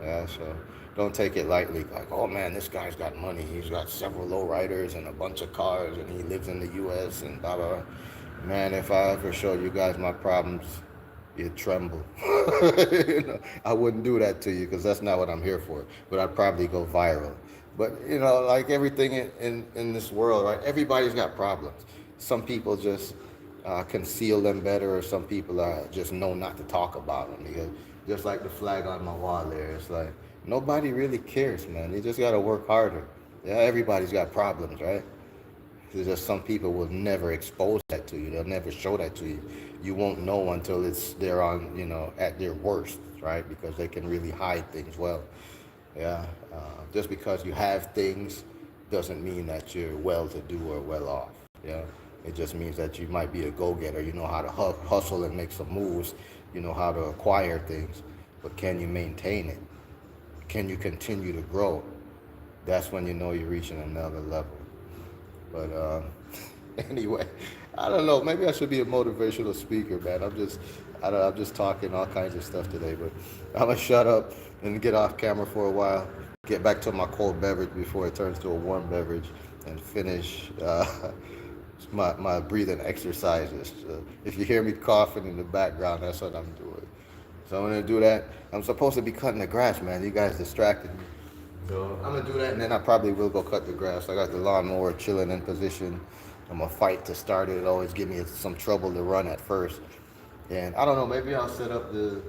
A: Yeah, so don't take it lightly. Like, oh man, this guy's got money. He's got several lowriders and a bunch of cars, and he lives in the U.S. and blah blah, blah. Man, if I ever showed you guys my problems, you'd tremble. You know, I wouldn't do that to you because that's not what I'm here for. But I'd probably go viral. But you know, like everything in this world, right? Everybody's got problems. Some people just conceal them better, or some people just know not to talk about them. Because just like the flag on my wall there, it's like nobody really cares, man. You just gotta work harder. Yeah, everybody's got problems, right? There's just some people will never expose that to you. They'll never show that to you. You won't know until they're on, you know, at their worst, right? Because they can really hide things well. Yeah. Just because you have things doesn't mean that you're well-to-do or well off. Yeah. It just means that you might be a go-getter. You know how to hustle and make some moves. You know how to acquire things. But can you maintain it? Can you continue to grow? That's when you know you're reaching another level. But anyway, I don't know. Maybe I should be a motivational speaker, man. I'm just talking all kinds of stuff today. But I'm gonna shut up and get off camera for a while. Get back to my cold beverage before it turns to a warm beverage, and finish my breathing exercises. If you hear me coughing in the background, that's what I'm doing. So I'm gonna do that. I'm supposed to be cutting the grass, man. You guys distracted me. So I'm gonna do that, and then I probably will go cut the grass. I got the lawnmower chilling in position. I'm gonna fight to start it. It always give me some trouble to run at first. And I don't know, maybe I'll set up the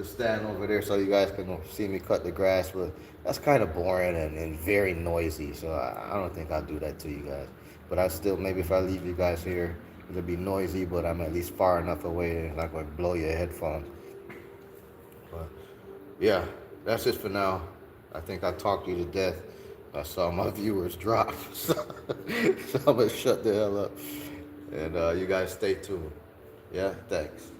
A: stand over there so you guys can see me cut the grass, but that's kind of boring and very noisy. So I don't think I'll do that to you guys. But I still, maybe if I leave you guys here, it'll be noisy, but I'm at least far enough away and it's not going to blow your headphones. But yeah, that's it for now. I think I talked you to death. I saw my viewers drop. So I'm going to shut the hell up. And you guys stay tuned. Yeah, thanks.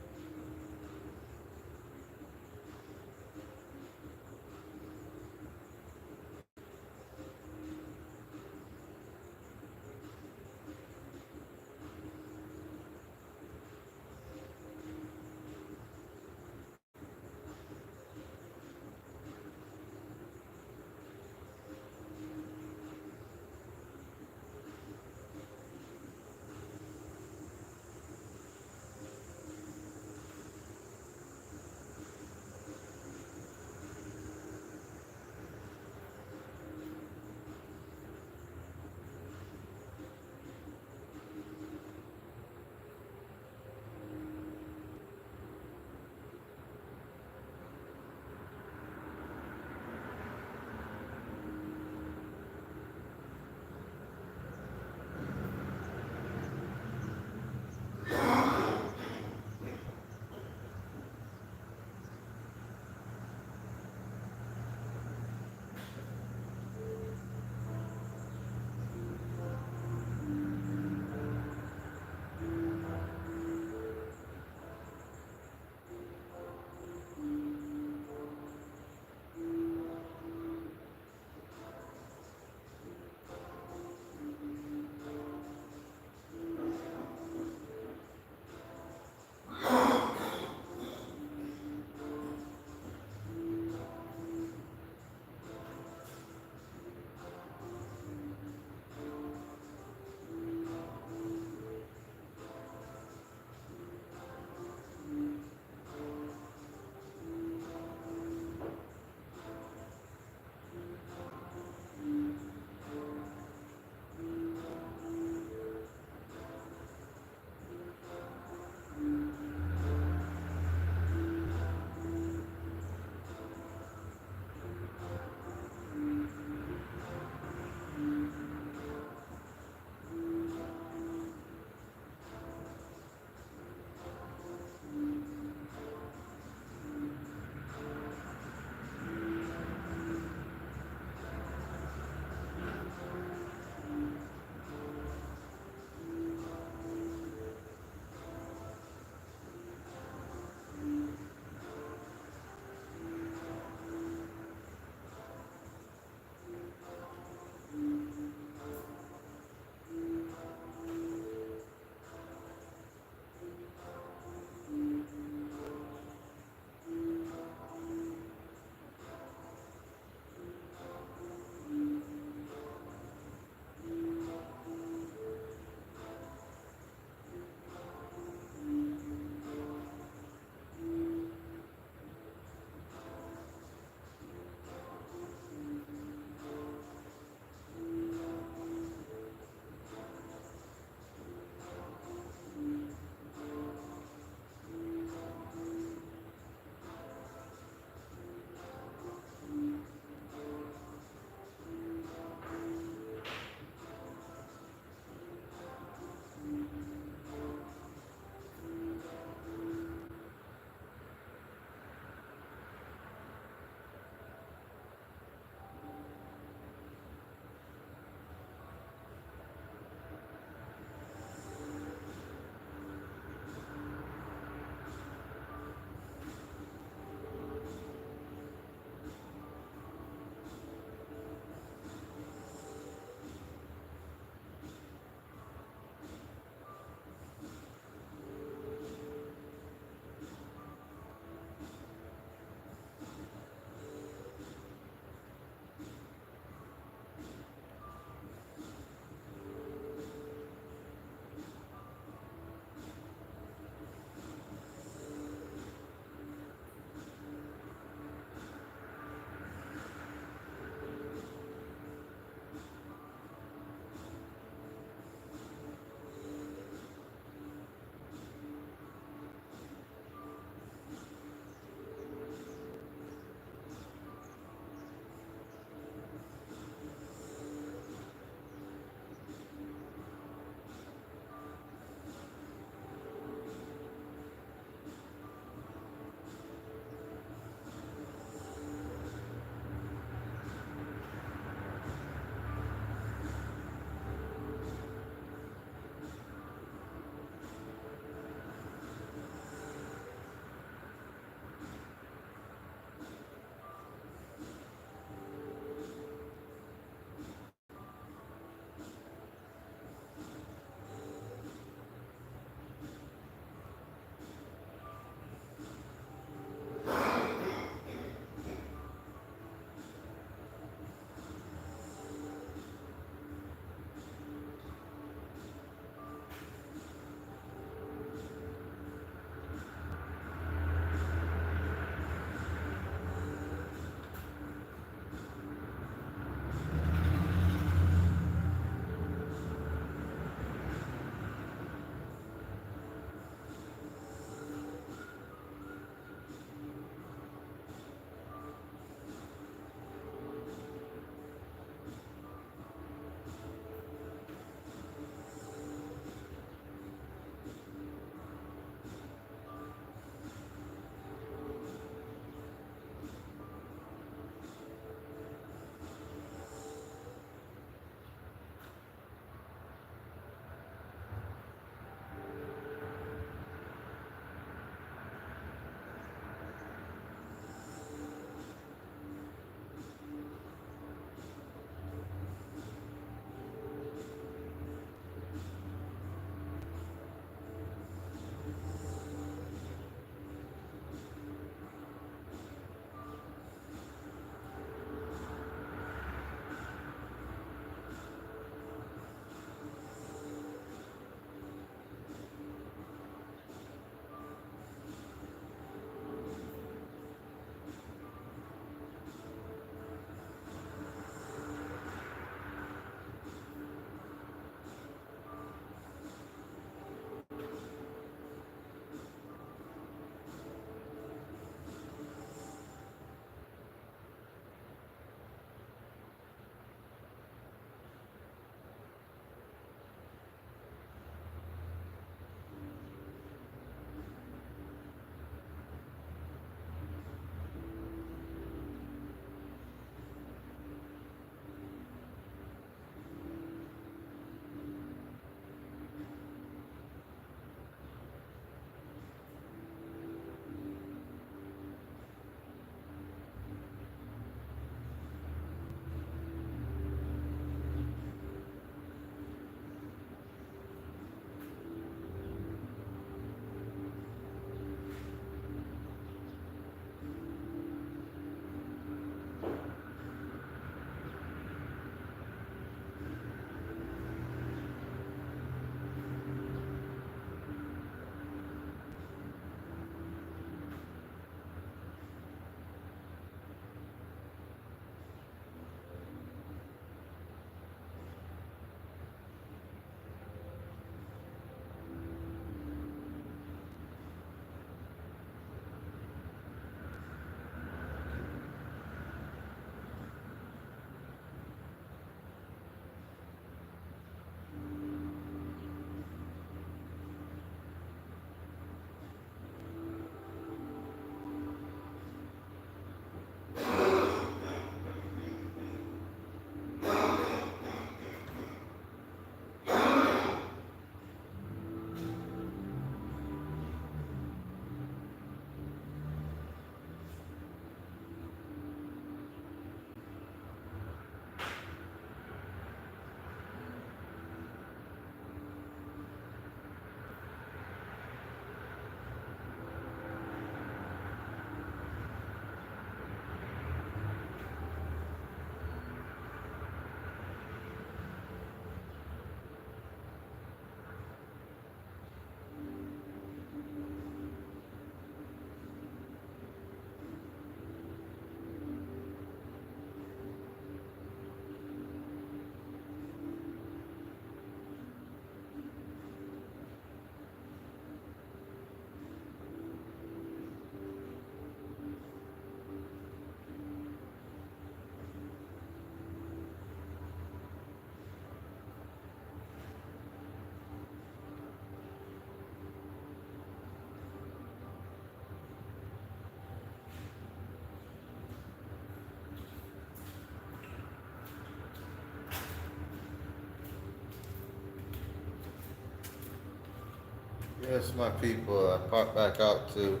A: Yes, my people. I popped back out to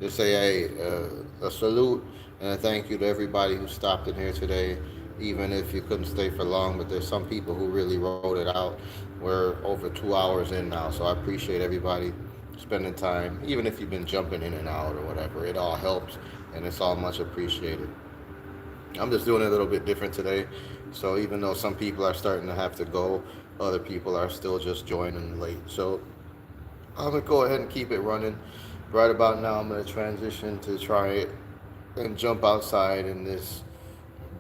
A: just say a salute and a thank you to everybody who stopped in here today. Even if you couldn't stay for long, but there's some people who really wrote it out. We're over 2 hours in now, so I appreciate everybody spending time. Even if you've been jumping in and out or whatever, it all helps and it's all much appreciated. I'm just doing it a little bit different today. So even though some people are starting to have to go, other people are still just joining late. So I'm gonna go ahead and keep it running. Right about now, I'm gonna transition to try it and jump outside in this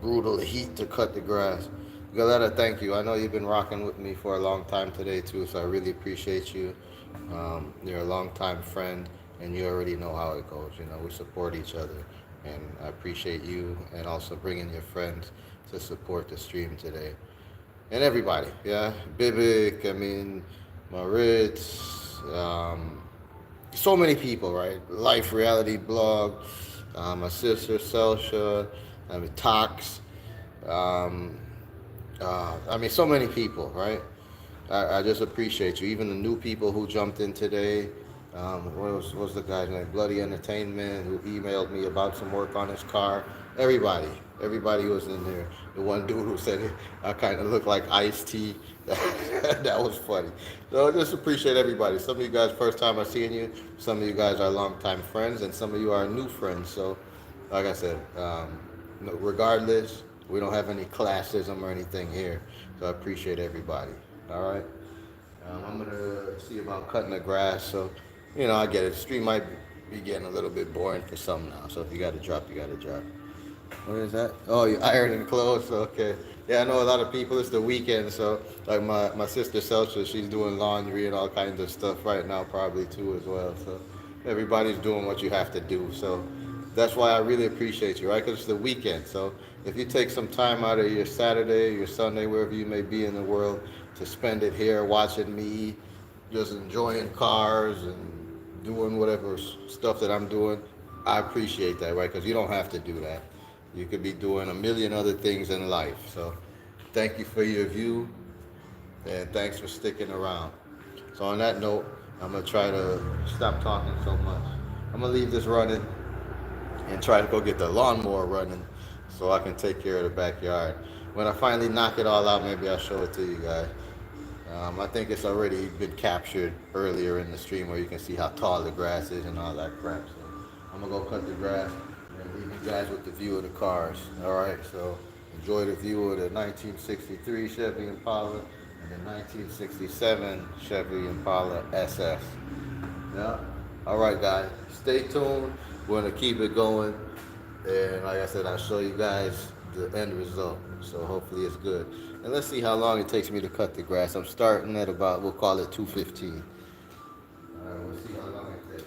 A: brutal heat to cut the grass. Galetta, thank you. I know you've been rocking with me for a long time today too, so I really appreciate you. You're a long time friend, and you already know how it goes. You know, we support each other, and I appreciate you and also bringing your friends to support the stream today. And everybody, yeah, Bibic, I mean, Maritz, so many people, right? Life Reality Blog, my sister Selsha, I mean Tox, um, I mean so many people, right? I just appreciate you. Even the new people who jumped in today. What was the guy's name? Bloody Entertainment, who emailed me about some work on his car. Everybody, everybody was in there. The one dude who said I kind of look like Ice-T. That was funny. So I just appreciate everybody. Some of you guys, first time I'm seeing you. Some of you guys are longtime friends, and some of you are new friends. So, like I said, regardless, we don't have any classism or anything here. So I appreciate everybody. All right. I'm gonna see about cutting the grass. So, I get it. The stream might be getting a little bit boring for some now. So if you got to drop, you got to drop. What is that? Oh, you ironing clothes. Okay. Yeah, I know a lot of people. It's the weekend, so like my sister Selcha, she's doing laundry and all kinds of stuff right now, probably too as well. So everybody's doing what you have to do. So that's why I really appreciate you, right? Because it's the weekend. So if you take some time out of your Saturday, your Sunday, wherever you may be in the world, to spend it here watching me, just enjoying cars and doing whatever stuff that I'm doing, I appreciate that, right? Because you don't have to do that. You could be doing a million other things in life. So thank you for your view, and thanks for sticking around. So on that note, I'm going to try to stop talking so much. I'm going to leave this running and try to go get the lawnmower running so I can take care of the backyard. When I finally knock it all out, maybe I'll show it to you guys. I think it's already been captured earlier in the stream where you can see how tall the grass is and all that crap. So I'm going to go cut the grass and leave you guys with the view of the cars. All right, so enjoy the view of the 1963 Chevy Impala and the 1967 Chevy Impala SS. Yeah. All right, guys, stay tuned. We're going to keep it going. And like I said, I'll show you guys the end result. So hopefully it's good. And let's see how long it takes me to cut the grass. I'm starting at about, we'll call it 2:15. All right, we'll see how long it takes.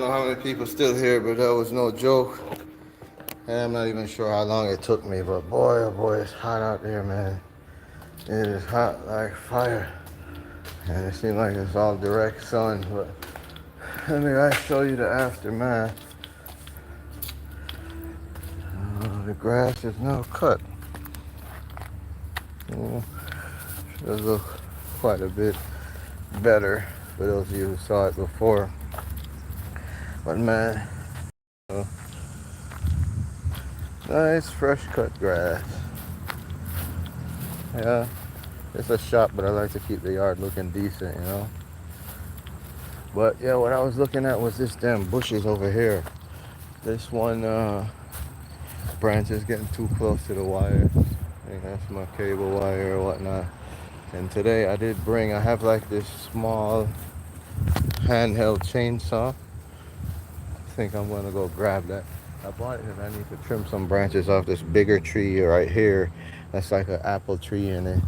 A: know how many people still here, but that was no joke. And I'm not even sure how long it took me, but boy, oh boy, it's hot out there, man. It is hot like fire. And it seems like it's all direct sun, but let me show you the aftermath. The grass is now cut. Does look quite a bit better for those of you who saw it before. But man, nice fresh cut grass. Yeah, it's a shop, but I like to keep the yard looking decent, you know. But yeah, what I was looking at was this damn bushes over here. This one branch is getting too close to the wire. I think that's my cable wire or whatnot. And today I have like this small handheld chainsaw. I think I'm gonna go grab that. I bought it because I need to trim some branches off this bigger tree right here. That's like an apple tree, and it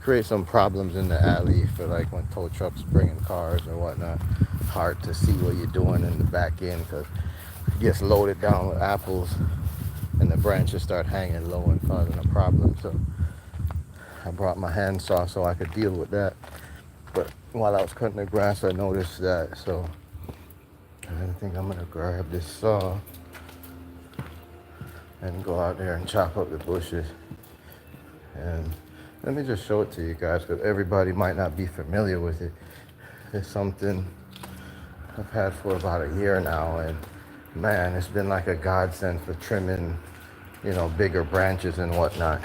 A: creates some problems in the alley for like when tow trucks bringing cars or whatnot. Hard to see what you're doing in the back end because it gets loaded down with apples and the branches start hanging low and causing a problem. So I brought my handsaw so I could deal with that. But while I was cutting the grass, I noticed that. So I think I'm gonna grab this saw and go out there and chop up the bushes. And let me just show it to you guys because everybody might not be familiar with it. It's something I've had for about a year now, and man, it's been like a godsend for trimming, you know, bigger branches and whatnot.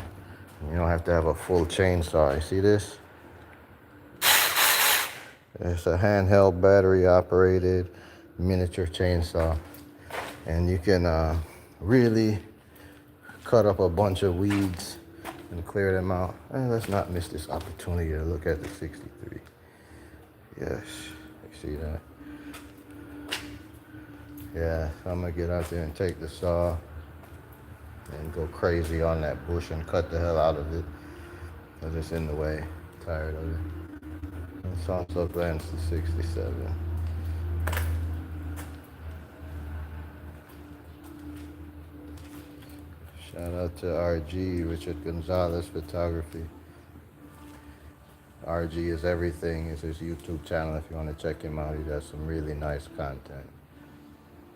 A: You don't have to have a full chainsaw. You see this? It's a handheld battery operated miniature chainsaw, and you can really cut up a bunch of weeds and clear them out. And let's not miss this opportunity to look at the 63. Yes, you see that? Yeah, so I'm gonna get out there and take the saw and go crazy on that bush and cut the hell out of it because it's in the way. I'm tired of it. Let's also glance to 67. Shout out to RG, Richard Gonzalez Photography. RG is everything. It's his YouTube channel if you want to check him out. He does some really nice content.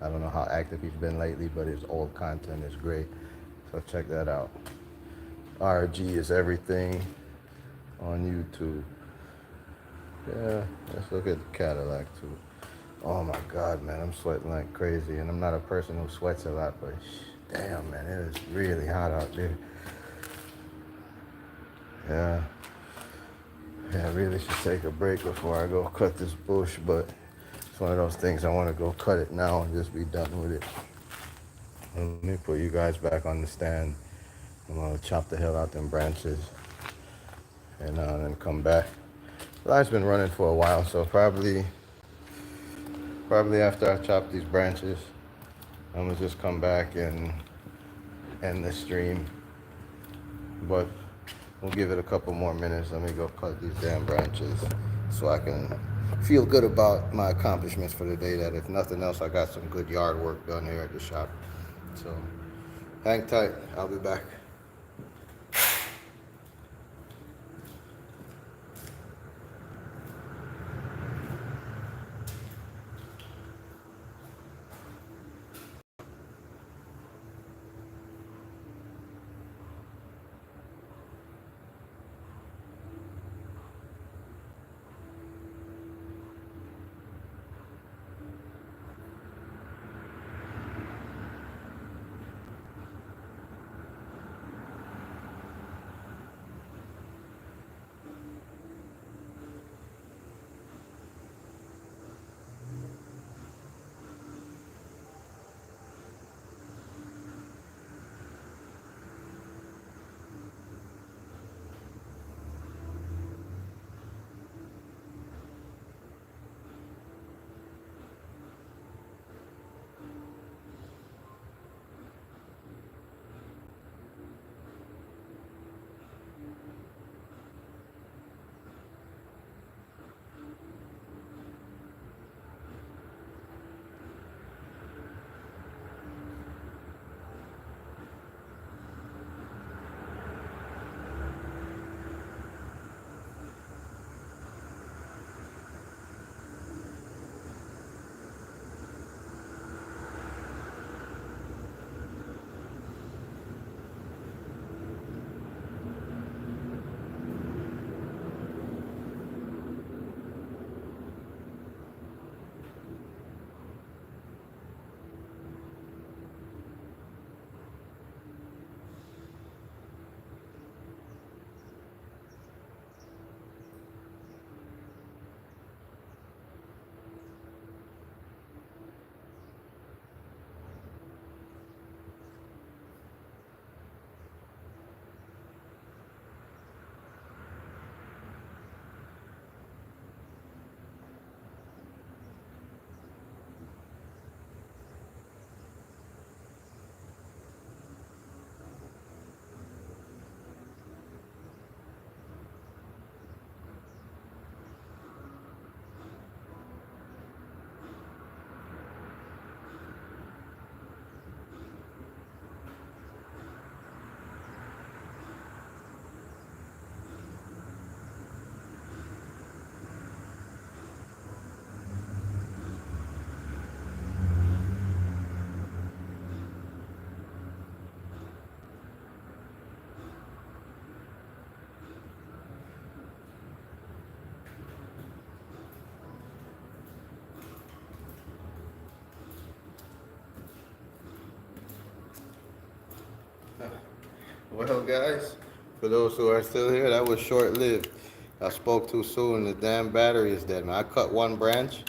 A: I don't know how active he's been lately, but his old content is great. So check that out. RG is everything on YouTube. Yeah, let's look at the Cadillac too. Oh my God, man, I'm sweating like crazy. And I'm not a person who sweats a lot, but damn, man, it is really hot out there. Yeah. Yeah, I really should take a break before I go cut this bush, but it's one of those things I want to go cut it now and just be done with it. Let me put you guys back on the stand. I'm going to chop the hell out them branches and then come back. The light's been running for a while, so probably after I chop these branches, I'm going to just come back and end the stream. But we'll give it a couple more minutes. Let me go cut these damn branches so I can feel good about my accomplishments for the day, that if nothing else, I got some good yard work done here at the shop. So hang tight. I'll be back. Well, guys, for those who are still here, that was short-lived. I spoke too soon. The damn battery is dead, man. I cut one branch,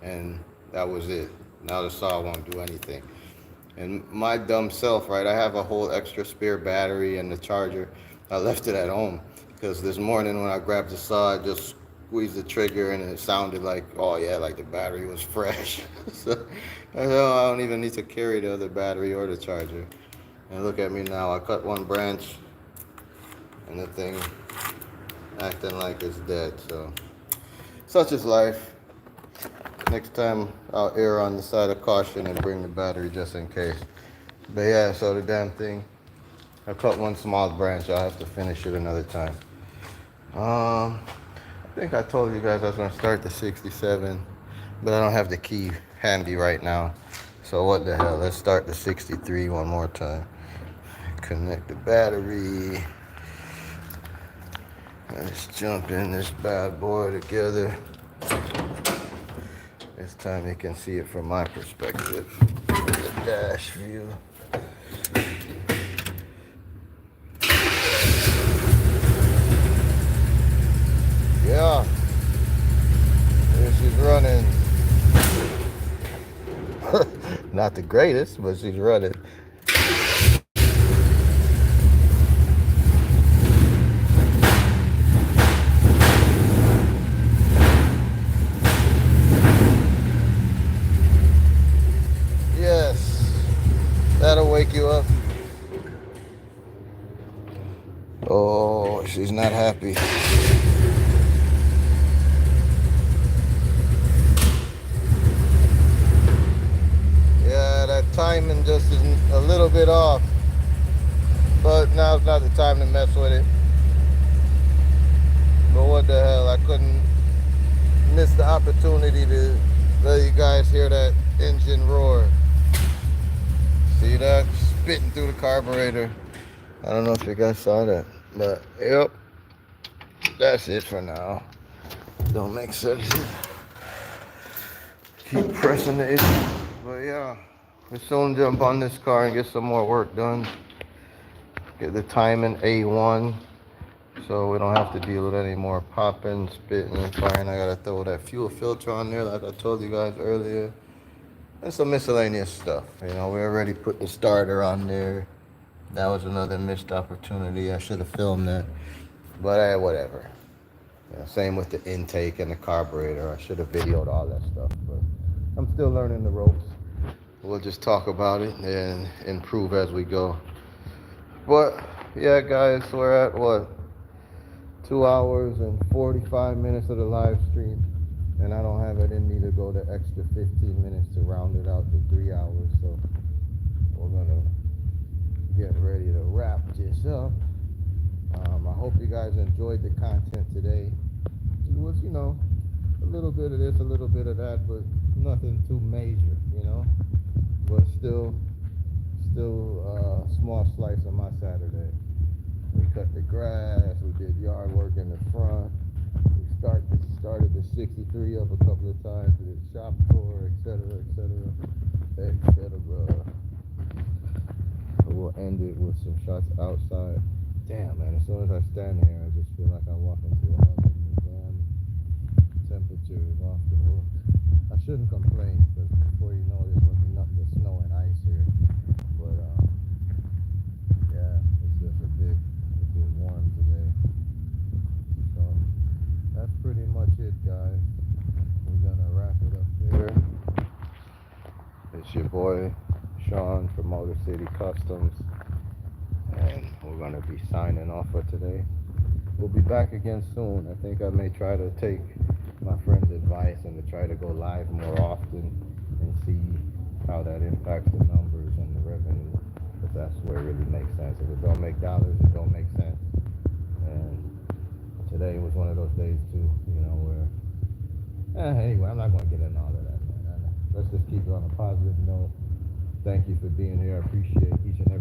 A: and that was it. Now the saw won't do anything. And my dumb self, right? I have a whole extra spare battery and the charger. I left it at home because this morning when I grabbed the saw, I just squeezed the trigger and it sounded like, oh yeah, like the battery was fresh. So I know I don't even need to carry the other battery or the charger. And look at me now. I cut one branch and the thing acting like it's dead. So such is life. Next time I'll err on the side of caution and bring the battery just in case. But yeah, so the damn thing, I cut one small branch. I'll have to finish it another time. I think I told you guys I was gonna start the 67, but I don't have the key handy right now. So what the hell? Let's start the 63 one more time. Connect the battery. Let's jump in this bad boy together. This time you can see it from my perspective. The dash view. Yeah. There she's running. Not the greatest, but she's running. That'll wake you up. Oh, she's not happy. Yeah, that timing just is a little bit off. But now's not the time to mess with it. But what the hell, I couldn't miss the opportunity to let you guys hear that engine roar. See that? Spitting through the carburetor. I don't know if you guys saw that, but yep. That's it for now. Don't make sense. Keep pressing the issue. But yeah, we'll soon jump on this car and get some more work done. Get the timing A1 so we don't have to deal with any more popping, spitting, and firing. I gotta throw that fuel filter on there like I told you guys earlier. And some miscellaneous stuff. You know, we already put the starter on there. That was another missed opportunity. I should have filmed that. But whatever. You know, same with the intake and the carburetor. I should have videoed all that stuff. But I'm still learning the ropes. We'll just talk about it and improve as we go. But yeah, guys, we're at what? 2 hours and 45 minutes of the live stream. And I don't have it in me to go the extra 15 minutes to round it out to 3 hours. So we're gonna get ready to wrap this up. I hope you guys enjoyed the content today. It was, you know, a little bit of this, a little bit of that, but nothing too major, you know. But still a small slice of my Saturday. We cut the grass, we did yard work in the front. We started the 63 up a couple of times, we did shop tour, etc. We'll end it with some shots outside. Damn, man, as soon as I stand here, I just feel like I walk into a oven. The damn temperature is off the hook. I shouldn't complain, because before you know, there's going to be nothing but snow and ice here. But, yeah, it's just a bit warm today. So, that's pretty much it, guys. We're going to wrap it up there. It's your boy, Sean from MotorCityCustoms. And we're going to be signing off for today. We'll be back again soon. I think I may try to take my friend's advice and to try to go live more often and see how that impacts the numbers and the revenue. If that's where it really makes sense. If it don't make dollars, it don't make sense. And today was one of those days too, you know, where anyway, I'm not going to get into all of that, man. Let's just keep it on a positive note. Thank you for being here. I appreciate each and every